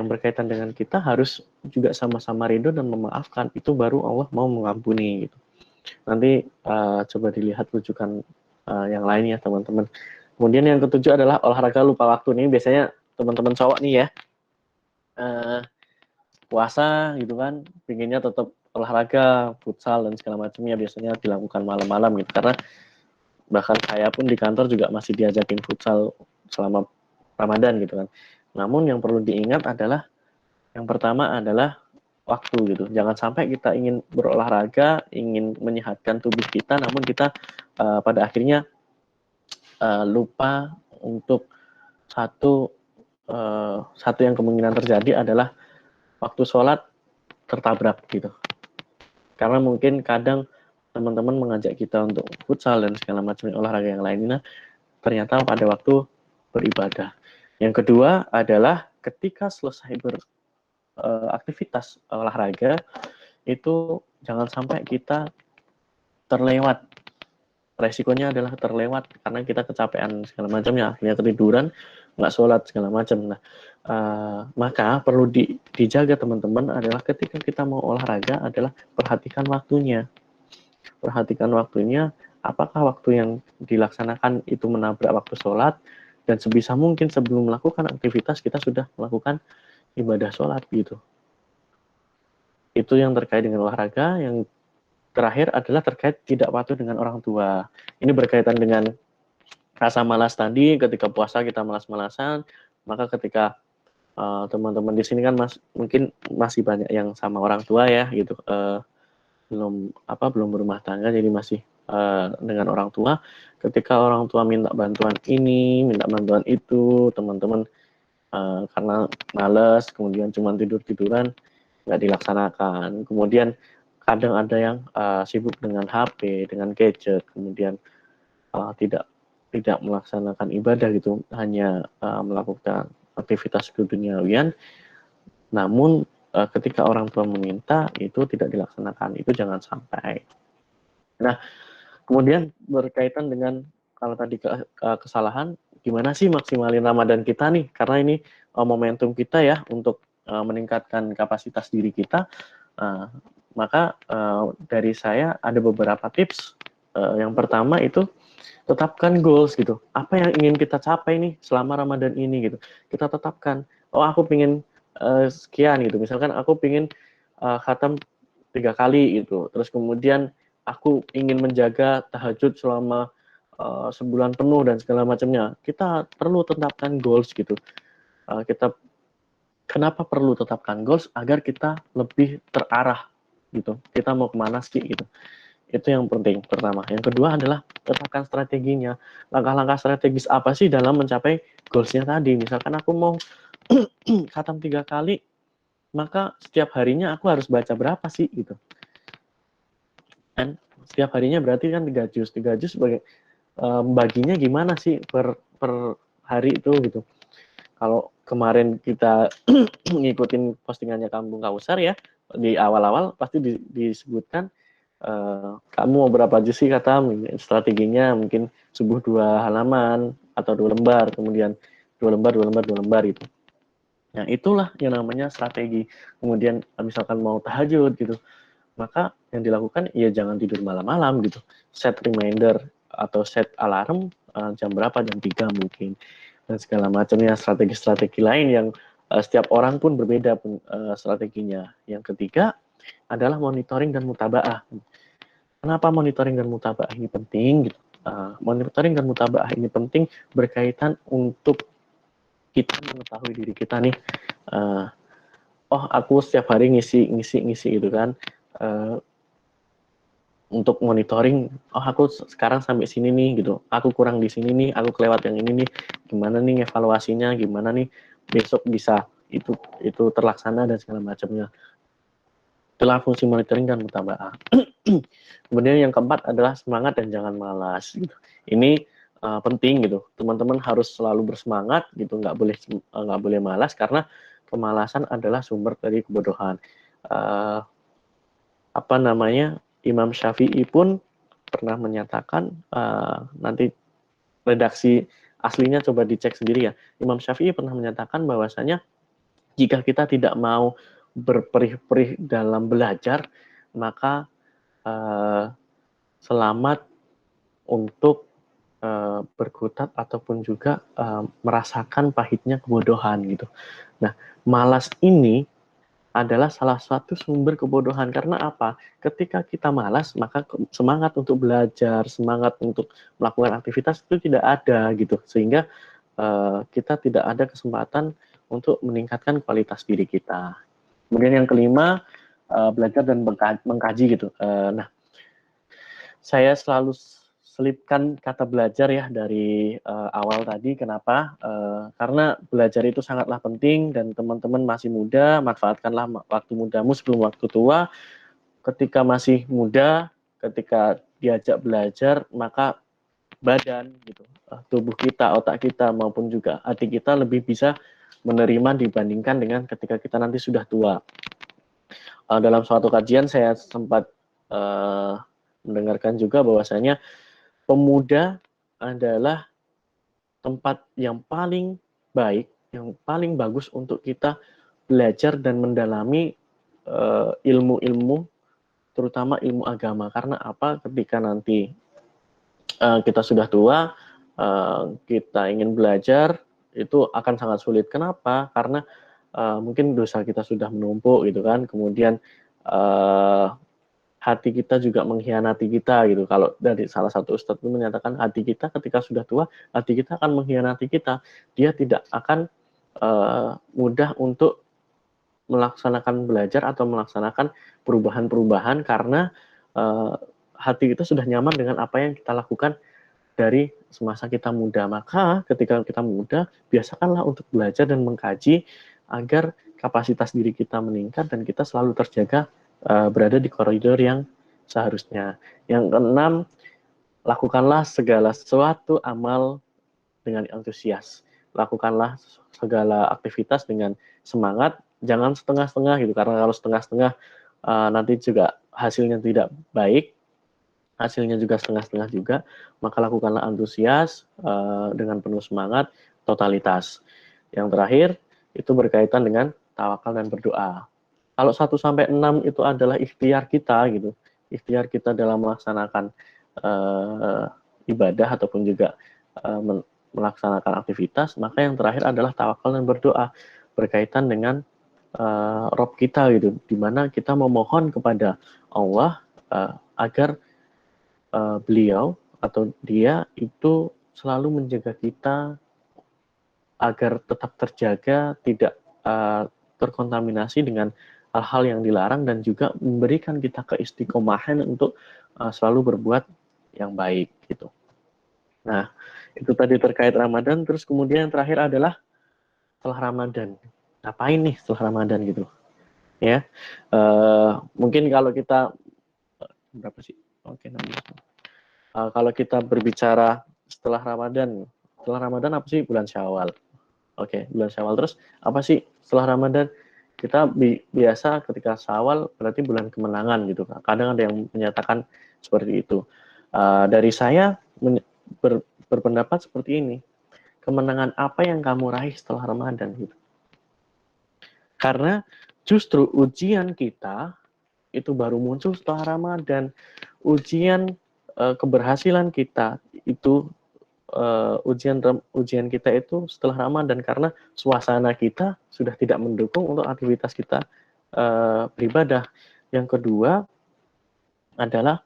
berkaitan dengan kita harus juga sama-sama ridho dan memaafkan, itu baru Allah mau mengampuni gitu. Nanti coba dilihat rujukan yang lain ya teman-teman. Kemudian yang ketujuh adalah olahraga lupa waktu. Ini biasanya teman-teman cowok nih ya, puasa gitu kan, pinginnya tetap olahraga, futsal dan segala macamnya, biasanya dilakukan malam-malam gitu. Karena bahkan saya pun di kantor juga masih diajakin futsal selama Ramadan gitu kan. Namun yang perlu diingat adalah, yang pertama adalah waktu gitu. Jangan sampai kita ingin berolahraga, ingin menyehatkan tubuh kita, namun kita pada akhirnya lupa untuk satu yang kemungkinan terjadi adalah waktu sholat tertabrak gitu. Karena mungkin kadang teman-teman mengajak kita untuk futsal dan segala macam olahraga yang lainnya, ternyata pada waktu beribadah. Yang kedua adalah ketika selesai beraktivitas olahraga, itu jangan sampai kita terlewat. Resikonya adalah terlewat karena kita kecapean segala macamnya, akhirnya ketiduran, nggak sholat segala macam. Nah, maka perlu dijaga teman-teman adalah ketika kita mau olahraga adalah perhatikan waktunya. Perhatikan waktunya, apakah waktu yang dilaksanakan itu menabrak waktu sholat, dan sebisa mungkin sebelum melakukan aktivitas kita sudah melakukan ibadah sholat gitu. Itu yang terkait dengan olahraga. Yang terakhir adalah terkait tidak patuh dengan orang tua. Ini berkaitan dengan rasa malas tadi. Ketika puasa kita malas-malasan, maka ketika teman-teman di sini kan mungkin masih banyak yang sama orang tua ya gitu, belum berumah tangga, jadi masih dengan orang tua. Ketika orang tua minta bantuan ini, minta bantuan itu, teman-teman karena malas, kemudian cuma tidur-tiduran, nggak dilaksanakan. Kemudian kadang ada yang sibuk dengan HP, dengan gadget, kemudian tidak melaksanakan ibadah gitu, hanya melakukan aktivitas keduniawian. Namun ketika orang tua meminta itu tidak dilaksanakan, itu jangan sampai. Nah, kemudian berkaitan dengan kalau tadi kesalahan, gimana sih maksimalin Ramadan kita nih? Karena ini momentum kita ya untuk meningkatkan kapasitas diri kita. Maka dari saya ada beberapa tips. Yang pertama itu tetapkan goals gitu. Apa yang ingin kita capai nih selama Ramadan ini gitu. Kita tetapkan. Oh, aku pengen sekian gitu. Misalkan aku pengen khatam 3 kali gitu. Terus kemudian aku ingin menjaga tahajud selama sebulan penuh dan segala macamnya. Kita perlu tetapkan goals gitu. Kenapa perlu tetapkan goals? Agar kita lebih terarah gitu. Kita mau kemana sih gitu. Itu yang penting pertama. Yang kedua adalah tetapkan strateginya. Langkah-langkah strategis apa sih dalam mencapai goalsnya tadi? Misalkan aku mau khatam 3 kali, maka setiap harinya aku harus baca berapa sih gitu. Dan setiap harinya berarti kan 3 juz. 3 juz baginya gimana sih per hari itu gitu. Kalau kemarin kita ngikutin postingannya Kampung Kausar ya, di awal-awal pasti disebutkan kamu mau berapa juz sih, kata strateginya mungkin subuh 2 halaman atau 2 lembar, kemudian 2 lembar, 2 lembar, 2 lembar gitu. Nah, itulah yang namanya strategi. Kemudian misalkan mau tahajud gitu, maka yang dilakukan ya jangan tidur malam-malam gitu. Set reminder atau set alarm jam berapa, jam 3 mungkin. Dan segala macamnya strategi-strategi lain yang setiap orang pun berbeda strateginya. Yang ketiga adalah monitoring dan mutabaah. Kenapa monitoring dan mutabaah ini penting? Gitu. Monitoring dan mutabaah ini penting berkaitan untuk kita mengetahui diri kita nih. Oh, aku setiap hari ngisi gitu kan. Untuk monitoring, oh aku sekarang sampai sini nih gitu, aku kurang di sini nih, aku kelewat yang ini nih, gimana nih evaluasinya, gimana nih besok bisa itu terlaksana dan segala macamnya. Itulah fungsi monitoring dan mutabaah. Kemudian yang keempat adalah semangat dan jangan malas gitu. Ini penting gitu, teman-teman harus selalu bersemangat gitu, nggak boleh malas, karena kemalasan adalah sumber dari kebodohan. Imam Syafi'i pun pernah menyatakan, nanti redaksi aslinya coba dicek sendiri ya. Imam Syafi'i pernah menyatakan bahwasanya jika kita tidak mau berperih-perih dalam belajar, maka selamat untuk berkutat ataupun juga merasakan pahitnya kebodohan gitu. Nah, malas ini adalah salah satu sumber kebodohan. Karena apa? Ketika kita malas, maka semangat untuk belajar, semangat untuk melakukan aktivitas itu tidak ada gitu. Sehingga kita tidak ada kesempatan untuk meningkatkan kualitas diri kita. Kemudian yang kelima, belajar dan mengkaji gitu. Nah, saya selalu selipkan kata belajar ya dari awal tadi. Kenapa? Karena belajar itu sangatlah penting dan teman-teman masih muda, manfaatkanlah waktu mudamu sebelum waktu tua. Ketika masih muda, ketika diajak belajar, maka badan gitu, tubuh kita, otak kita maupun juga hati kita lebih bisa menerima dibandingkan dengan ketika kita nanti sudah tua. Dalam suatu kajian saya sempat mendengarkan juga bahwasanya pemuda adalah tempat yang paling baik, yang paling bagus untuk kita belajar dan mendalami ilmu-ilmu, terutama ilmu agama. Karena apa? Ketika nanti kita sudah tua, kita ingin belajar, itu akan sangat sulit. Kenapa? Karena mungkin dosa kita sudah menumpuk gitu kan, kemudian hati kita juga mengkhianati kita gitu. Kalau dari salah satu ustadz itu menyatakan hati kita ketika sudah tua, hati kita akan mengkhianati kita. Dia tidak akan mudah untuk melaksanakan belajar atau melaksanakan perubahan-perubahan karena hati kita sudah nyaman dengan apa yang kita lakukan dari semasa kita muda. Maka ketika kita muda, biasakanlah untuk belajar dan mengkaji agar kapasitas diri kita meningkat dan kita selalu terjaga berada di koridor yang seharusnya. Yang keenam, lakukanlah segala sesuatu amal dengan antusias. Lakukanlah segala aktivitas dengan semangat, jangan setengah-setengah gitu, karena kalau setengah-setengah nanti juga hasilnya tidak baik, hasilnya juga setengah-setengah juga, maka lakukanlah antusias dengan penuh semangat, totalitas. Yang terakhir, itu berkaitan dengan tawakal dan berdoa. Kalau 1-6 itu adalah ikhtiar kita gitu, ikhtiar kita dalam melaksanakan ibadah ataupun juga melaksanakan aktivitas, maka yang terakhir adalah tawakal dan berdoa berkaitan dengan Rob kita gitu, dimana kita memohon kepada Allah agar beliau atau dia itu selalu menjaga kita agar tetap terjaga, tidak terkontaminasi dengan hal-hal yang dilarang dan juga memberikan kita keistiqomahan untuk selalu berbuat yang baik gitu. Nah, itu tadi terkait Ramadan. Terus kemudian yang terakhir adalah setelah Ramadan. Ngapain nih setelah Ramadan gitu? Ya, mungkin kalau kita berapa sih? Oke, 16. Kalau kita berbicara setelah Ramadan apa sih? Bulan Syawal. Oke, bulan Syawal. Terus apa sih setelah Ramadan? Kita biasa ketika Syawal berarti bulan kemenangan gitu. Kadang ada yang menyatakan seperti itu. Dari saya berpendapat seperti ini. Kemenangan apa yang kamu raih setelah Ramadan gitu. Karena justru ujian kita itu baru muncul setelah Ramadan. Ujian keberhasilan kita itu ujian kita itu setelah Ramadan, karena suasana kita sudah tidak mendukung untuk aktivitas kita beribadah. Yang kedua adalah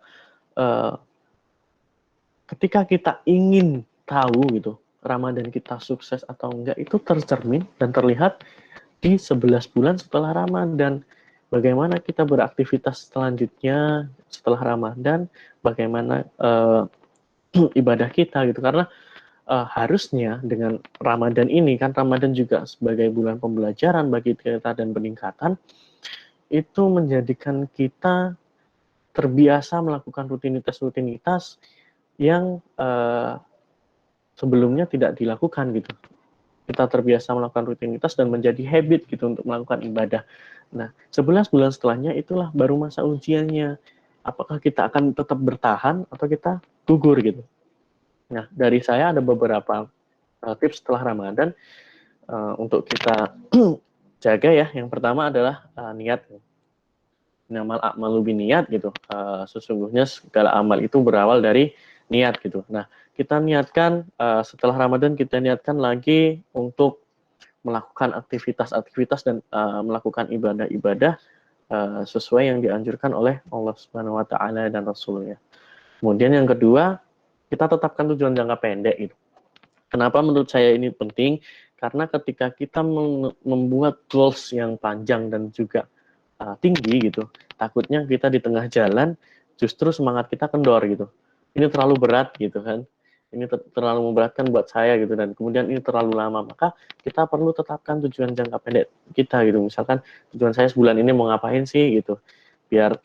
ketika kita ingin tahu gitu Ramadan kita sukses atau enggak, itu tercermin dan terlihat di 11 bulan setelah Ramadan. Bagaimana kita beraktivitas selanjutnya setelah Ramadan, bagaimana ibadah kita gitu. Karena harusnya dengan Ramadan ini, kan Ramadan juga sebagai bulan pembelajaran bagi kita dan peningkatan, itu menjadikan kita terbiasa melakukan rutinitas-rutinitas yang sebelumnya tidak dilakukan gitu. Kita terbiasa melakukan rutinitas dan menjadi habit gitu untuk melakukan ibadah. Nah, 11 bulan setelahnya itulah baru masa ujiannya. Apakah kita akan tetap bertahan atau kita gugur gitu. Nah, dari saya ada beberapa tips setelah Ramadan untuk kita jaga ya. Yang pertama adalah niat. Namal a'malu biniat gitu. Sesungguhnya segala amal itu berawal dari niat gitu. Nah, kita niatkan setelah Ramadan, kita niatkan lagi untuk melakukan aktivitas-aktivitas dan melakukan ibadah-ibadah sesuai yang dianjurkan oleh Allah Subhanahu wa taala dan Rasulnya. Kemudian yang kedua, kita tetapkan tujuan jangka pendek gitu. Kenapa menurut saya ini penting? Karena ketika kita membuat goals yang panjang dan juga tinggi gitu, takutnya kita di tengah jalan justru semangat kita kendor gitu. Ini terlalu berat gitu kan. Ini terlalu memberatkan buat saya gitu, dan kemudian ini terlalu lama. Maka kita perlu tetapkan tujuan jangka pendek kita gitu. Misalkan tujuan saya sebulan ini mau ngapain sih gitu. Biar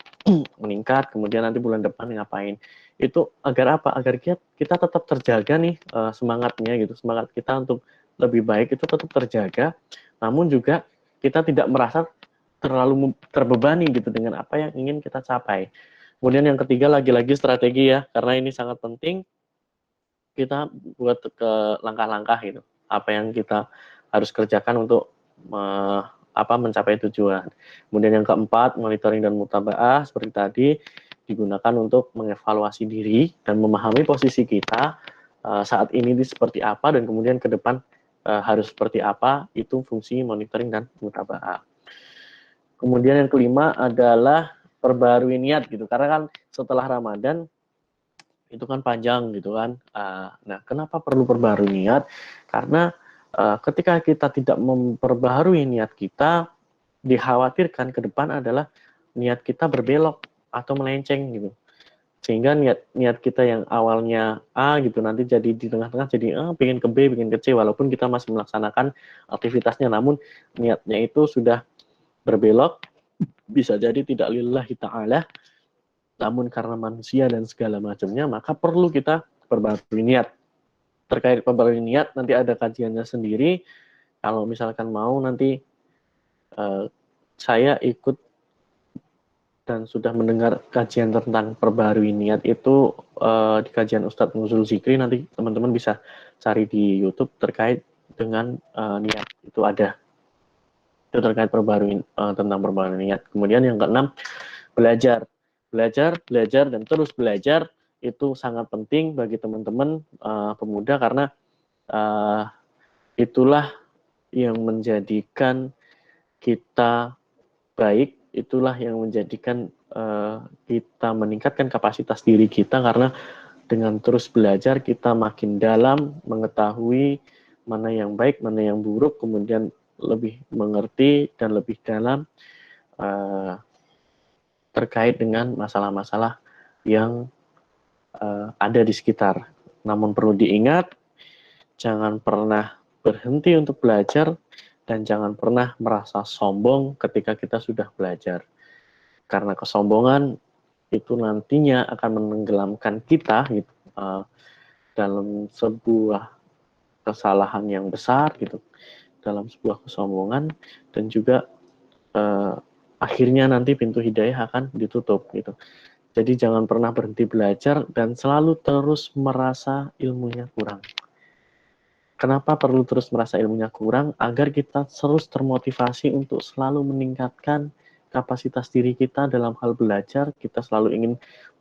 meningkat, kemudian nanti bulan depan ngapain. Itu agar apa? Agar kita tetap terjaga nih semangatnya gitu. Semangat kita untuk lebih baik itu tetap terjaga. Namun juga kita tidak merasa terlalu terbebani gitu dengan apa yang ingin kita capai. Kemudian yang ketiga, lagi-lagi strategi ya, karena ini sangat penting kita buat ke langkah-langkah gitu. Apa yang kita harus kerjakan untuk mencapai tujuan. Kemudian yang keempat, monitoring dan mutabaah seperti tadi digunakan untuk mengevaluasi diri dan memahami posisi kita saat ini seperti apa dan kemudian ke depan harus seperti apa. Itu fungsi monitoring dan mutabaah. Kemudian yang kelima adalah perbarui niat gitu. Karena kan setelah Ramadan itu kan panjang gitu kan. Nah, kenapa perlu perbarui niat? Karena ketika kita tidak memperbaharui niat kita, dikhawatirkan ke depan adalah niat kita berbelok atau melenceng gitu. Sehingga niat kita yang awalnya A gitu nanti jadi di tengah-tengah jadi pengen ke B, pengen ke C, walaupun kita masih melaksanakan aktivitasnya, namun niatnya itu sudah berbelok, bisa jadi tidak lillahi ta'ala, namun karena manusia dan segala macamnya, maka perlu kita perbarui niat. Terkait perbarui niat, nanti ada kajiannya sendiri. Kalau misalkan mau nanti saya ikut dan sudah mendengar kajian tentang perbarui niat itu di kajian Ustadz Nuzul Zikri, nanti teman-teman bisa cari di YouTube terkait dengan niat, itu ada. Itu terkait tentang perbarui niat. Kemudian yang keenam, belajar, dan terus belajar itu sangat penting bagi teman-teman pemuda, karena itulah yang menjadikan kita baik, itulah yang menjadikan kita meningkatkan kapasitas diri kita, karena dengan terus belajar kita makin dalam mengetahui mana yang baik, mana yang buruk, kemudian lebih mengerti dan lebih dalam terkait dengan masalah-masalah yang ada di sekitar. Namun perlu diingat, jangan pernah berhenti untuk belajar dan jangan pernah merasa sombong ketika kita sudah belajar. Karena kesombongan itu nantinya akan menenggelamkan kita gitu, dalam sebuah kesalahan yang besar gitu, dalam sebuah kesombongan, dan juga akhirnya nanti pintu hidayah akan ditutup gitu. Jadi jangan pernah berhenti belajar dan selalu terus merasa ilmunya kurang. Kenapa perlu terus merasa ilmunya kurang? Agar kita terus termotivasi untuk selalu meningkatkan kapasitas diri kita dalam hal belajar. Kita selalu ingin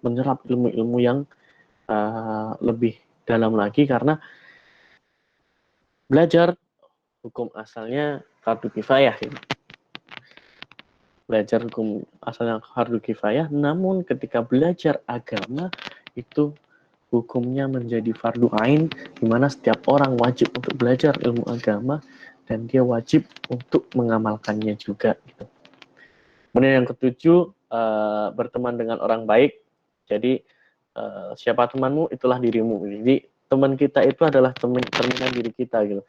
menyerap ilmu-ilmu yang lebih dalam lagi, karena belajar hukum asalnya fardu kifayah. Belajar hukum asalnya fardu kifayah, namun ketika belajar agama itu hukumnya menjadi fardu ain, di mana setiap orang wajib untuk belajar ilmu agama dan dia wajib untuk mengamalkannya juga. Gitu. Kemudian yang ketujuh, berteman dengan orang baik. Jadi siapa temanmu, itulah dirimu. Jadi teman kita itu adalah cerminan diri kita. Gitu.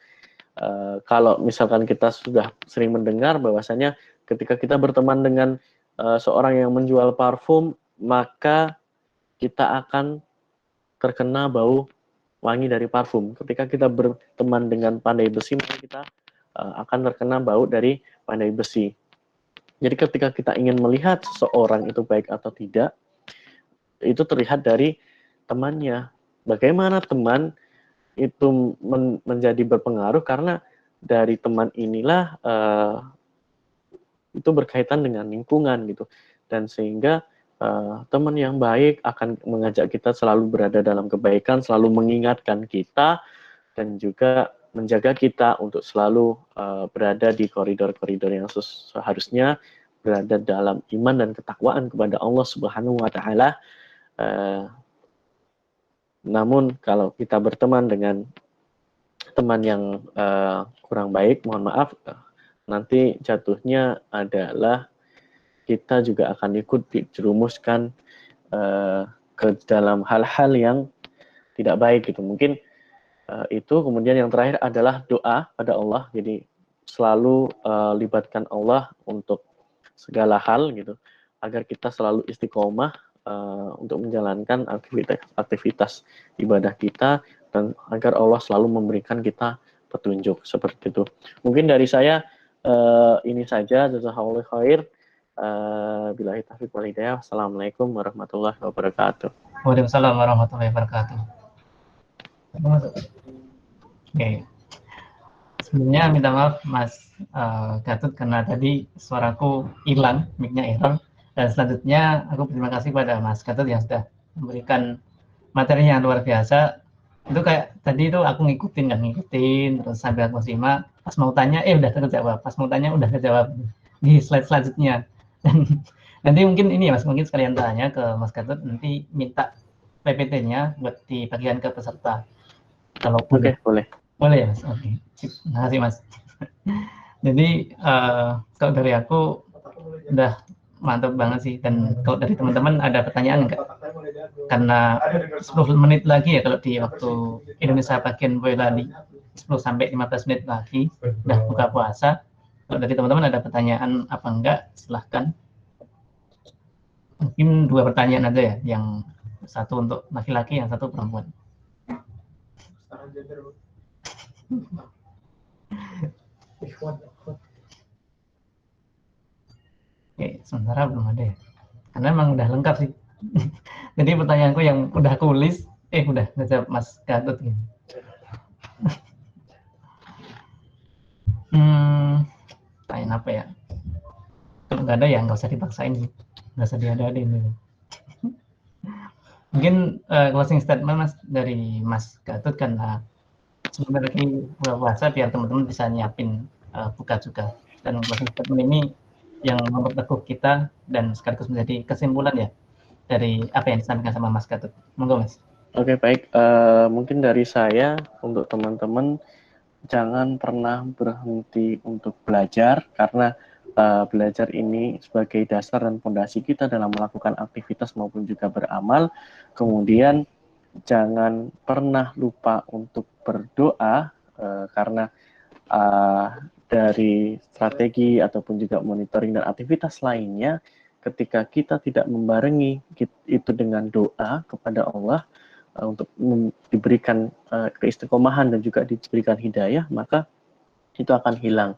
Kalau misalkan kita sudah sering mendengar bahwasanya ketika kita berteman dengan seorang yang menjual parfum, maka kita akan terkena bau wangi dari parfum. Ketika kita berteman dengan pandai besi, maka kita akan terkena bau dari pandai besi. Jadi ketika kita ingin melihat seseorang itu baik atau tidak, itu terlihat dari temannya. Bagaimana teman itu menjadi berpengaruh, karena dari teman inilah itu berkaitan dengan lingkungan gitu. Dan sehingga teman yang baik akan mengajak kita selalu berada dalam kebaikan, selalu mengingatkan kita, dan juga menjaga kita untuk selalu berada di koridor-koridor yang seharusnya berada dalam iman dan ketakwaan kepada Allah Subhanahu wa Ta'ala. Namun kalau kita berteman dengan teman yang kurang baik, mohon maaf, nanti jatuhnya adalah kita juga akan ikut dijerumuskan ke dalam hal-hal yang tidak baik gitu. Mungkin itu. Kemudian yang terakhir adalah doa pada Allah. Jadi selalu libatkan Allah untuk segala hal gitu, agar kita selalu istiqomah untuk menjalankan aktivitas ibadah kita, dan agar Allah selalu memberikan kita petunjuk seperti itu. Mungkin dari saya ini saja. Jazakallahu khair. Billahi taufiq wal hidayah. Assalamualaikum warahmatullahi wabarakatuh. Waalaikumsalam warahmatullahi wabarakatuh. Oke. Sebelumnya minta maaf Mas Gatot karena tadi suaraku hilang, mic-nya error. Dan selanjutnya aku berterima kasih pada Mas Gatot yang sudah memberikan materi yang luar biasa. Itu kayak tadi itu aku ngikutin terus sambil aku simak, pas mau tanya udah terjawab, pas mau tanya udah terjawab di slide selanjutnya. Dan nanti mungkin ini ya Mas, mungkin sekalian tanya ke Mas Gatot, nanti minta PPT-nya buat dibagikan ke peserta. Kalau Oke, boleh. Boleh ya Mas. Oke. Terima kasih Mas. Jadi kalau dari aku udah mantap banget sih. Dan kalau dari teman-teman ada pertanyaan enggak? Karena 10 menit lagi ya kalau di waktu Indonesia bagian Boyolali, 10 sampai 15 menit lagi udah buka puasa. Kalau dari teman-teman ada pertanyaan apa enggak, silahkan. Mungkin 2 pertanyaan aja ya, yang satu untuk laki-laki, yang satu perempuan. Oke, sementara belum ada ya. Karena emang udah lengkap sih. Jadi pertanyaanku yang udah aku tulis, udah ngejawab Mas Gatot gitu. Tanya apa ya? Kalau nggak ada ya nggak usah dipaksain sih. Nggak usah diada-adain dulu. Mungkin closing statement Mas dari Mas Gatot, karena sebentar lagi buka puasa biar teman-teman bisa nyiapin buka juga. Dan closing statement ini yang memperteguh kita dan sekaligus menjadi kesimpulan ya dari apa yang disampaikan sama Mas Gatot. Monggo Mas. Oke, baik. Mungkin dari saya untuk teman-teman, jangan pernah berhenti untuk belajar, karena belajar ini sebagai dasar dan fondasi kita dalam melakukan aktivitas maupun juga beramal. Kemudian jangan pernah lupa untuk berdoa, karena dari strategi ataupun juga monitoring dan aktivitas lainnya, ketika kita tidak membarengi itu dengan doa kepada Allah untuk diberikan keistiqomahan dan juga diberikan hidayah, maka itu akan hilang.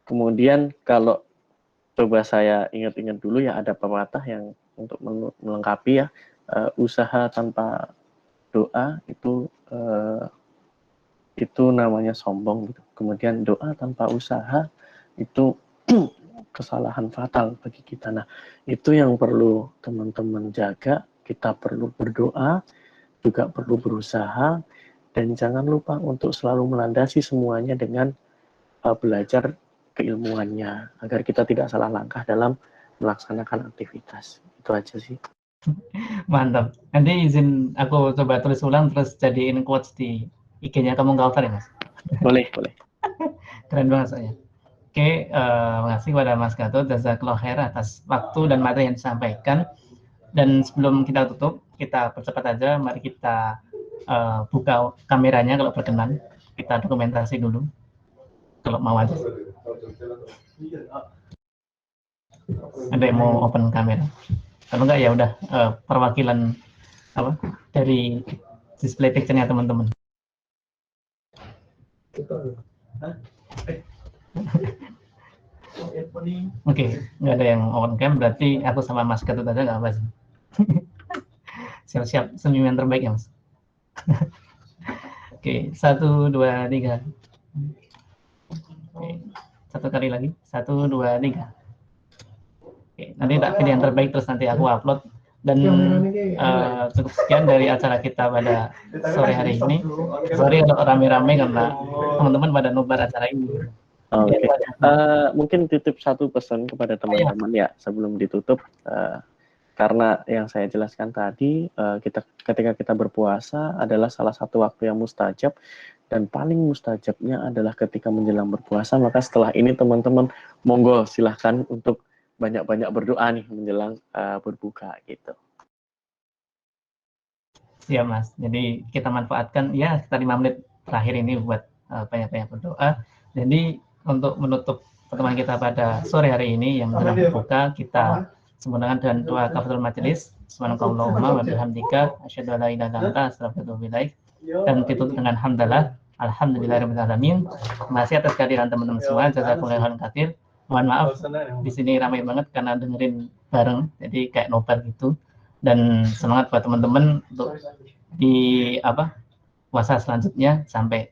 Kemudian kalau coba saya ingat-ingat dulu ya, ada pepatah yang untuk melengkapi ya, usaha tanpa doa itu namanya sombong gitu. Kemudian doa tanpa usaha itu kesalahan fatal bagi kita. Nah, itu yang perlu teman-teman jaga. Kita perlu berdoa, juga perlu berusaha, dan jangan lupa untuk selalu melandasi semuanya dengan belajar keilmuannya, agar kita tidak salah langkah dalam melaksanakan aktivitas. Itu aja sih. Mantap. Nanti izin aku coba tulis ulang terus jadiin quotes di IG-nya kamu Kautar ya, Mas? Boleh, boleh. Keren banget soalnya. Oke, makasih kepada Mas Gatot, jazakallahu khair atas waktu dan materi yang disampaikan. Dan sebelum kita tutup, kita percepat aja, mari kita buka kameranya kalau berkenan. Kita dokumentasi dulu, kalau mau aja. Ada yang mau open kamera? Kalau enggak ya udah perwakilan dari display picture-nya teman-teman. Oke, nggak ada yang on cam, berarti aku sama Mas Gatot aja nggak apa sih. Siap-siap, senyum yang terbaik ya Mas. Oke, 1, 2, 3. Oke, satu kali lagi, 1, 2, 3. Oke, nanti tak pilih yang terbaik terus nanti aku upload. Dan cukup sekian dari acara kita pada sore hari ini. Sorry kalau rame-rame karena teman-teman pada nobar acara ini. Oke. Mungkin titip satu pesan kepada teman-teman ya sebelum ditutup. Karena yang saya jelaskan tadi, ketika kita berpuasa adalah salah satu waktu yang mustajab, dan paling mustajabnya adalah ketika menjelang berpuasa. Maka setelah ini teman-teman monggo silahkan untuk banyak-banyak berdoa nih menjelang berbuka gitu. Iya Mas, jadi kita manfaatkan ya sekitar 5 menit terakhir ini buat banyak-banyak berdoa. Jadi untuk menutup pertemuan kita pada sore hari ini yang menjelang berbuka, kita sempurnakan dengan doa kafaratul majelis. Subhanakallahumma wa bihamdika asyhadu an la ilaha illa anta astaghfiruka wa atubu ilaik. Dan ditutup dengan hamdalah, alhamdulillahirabbil alamin. Terima kasih atas kehadiran teman-teman semua. Jazakumullahu khairan katsir. Mohon maaf di sini ramai banget karena dengerin bareng, jadi kayak nobar gitu. Dan semangat buat teman-teman untuk di puasa selanjutnya sampai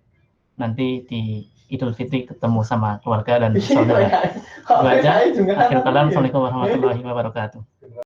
nanti di Idul Fitri ketemu sama keluarga dan saudara. Itu aja. Akhir kalam. Assalamualaikum warahmatullahi wabarakatuh.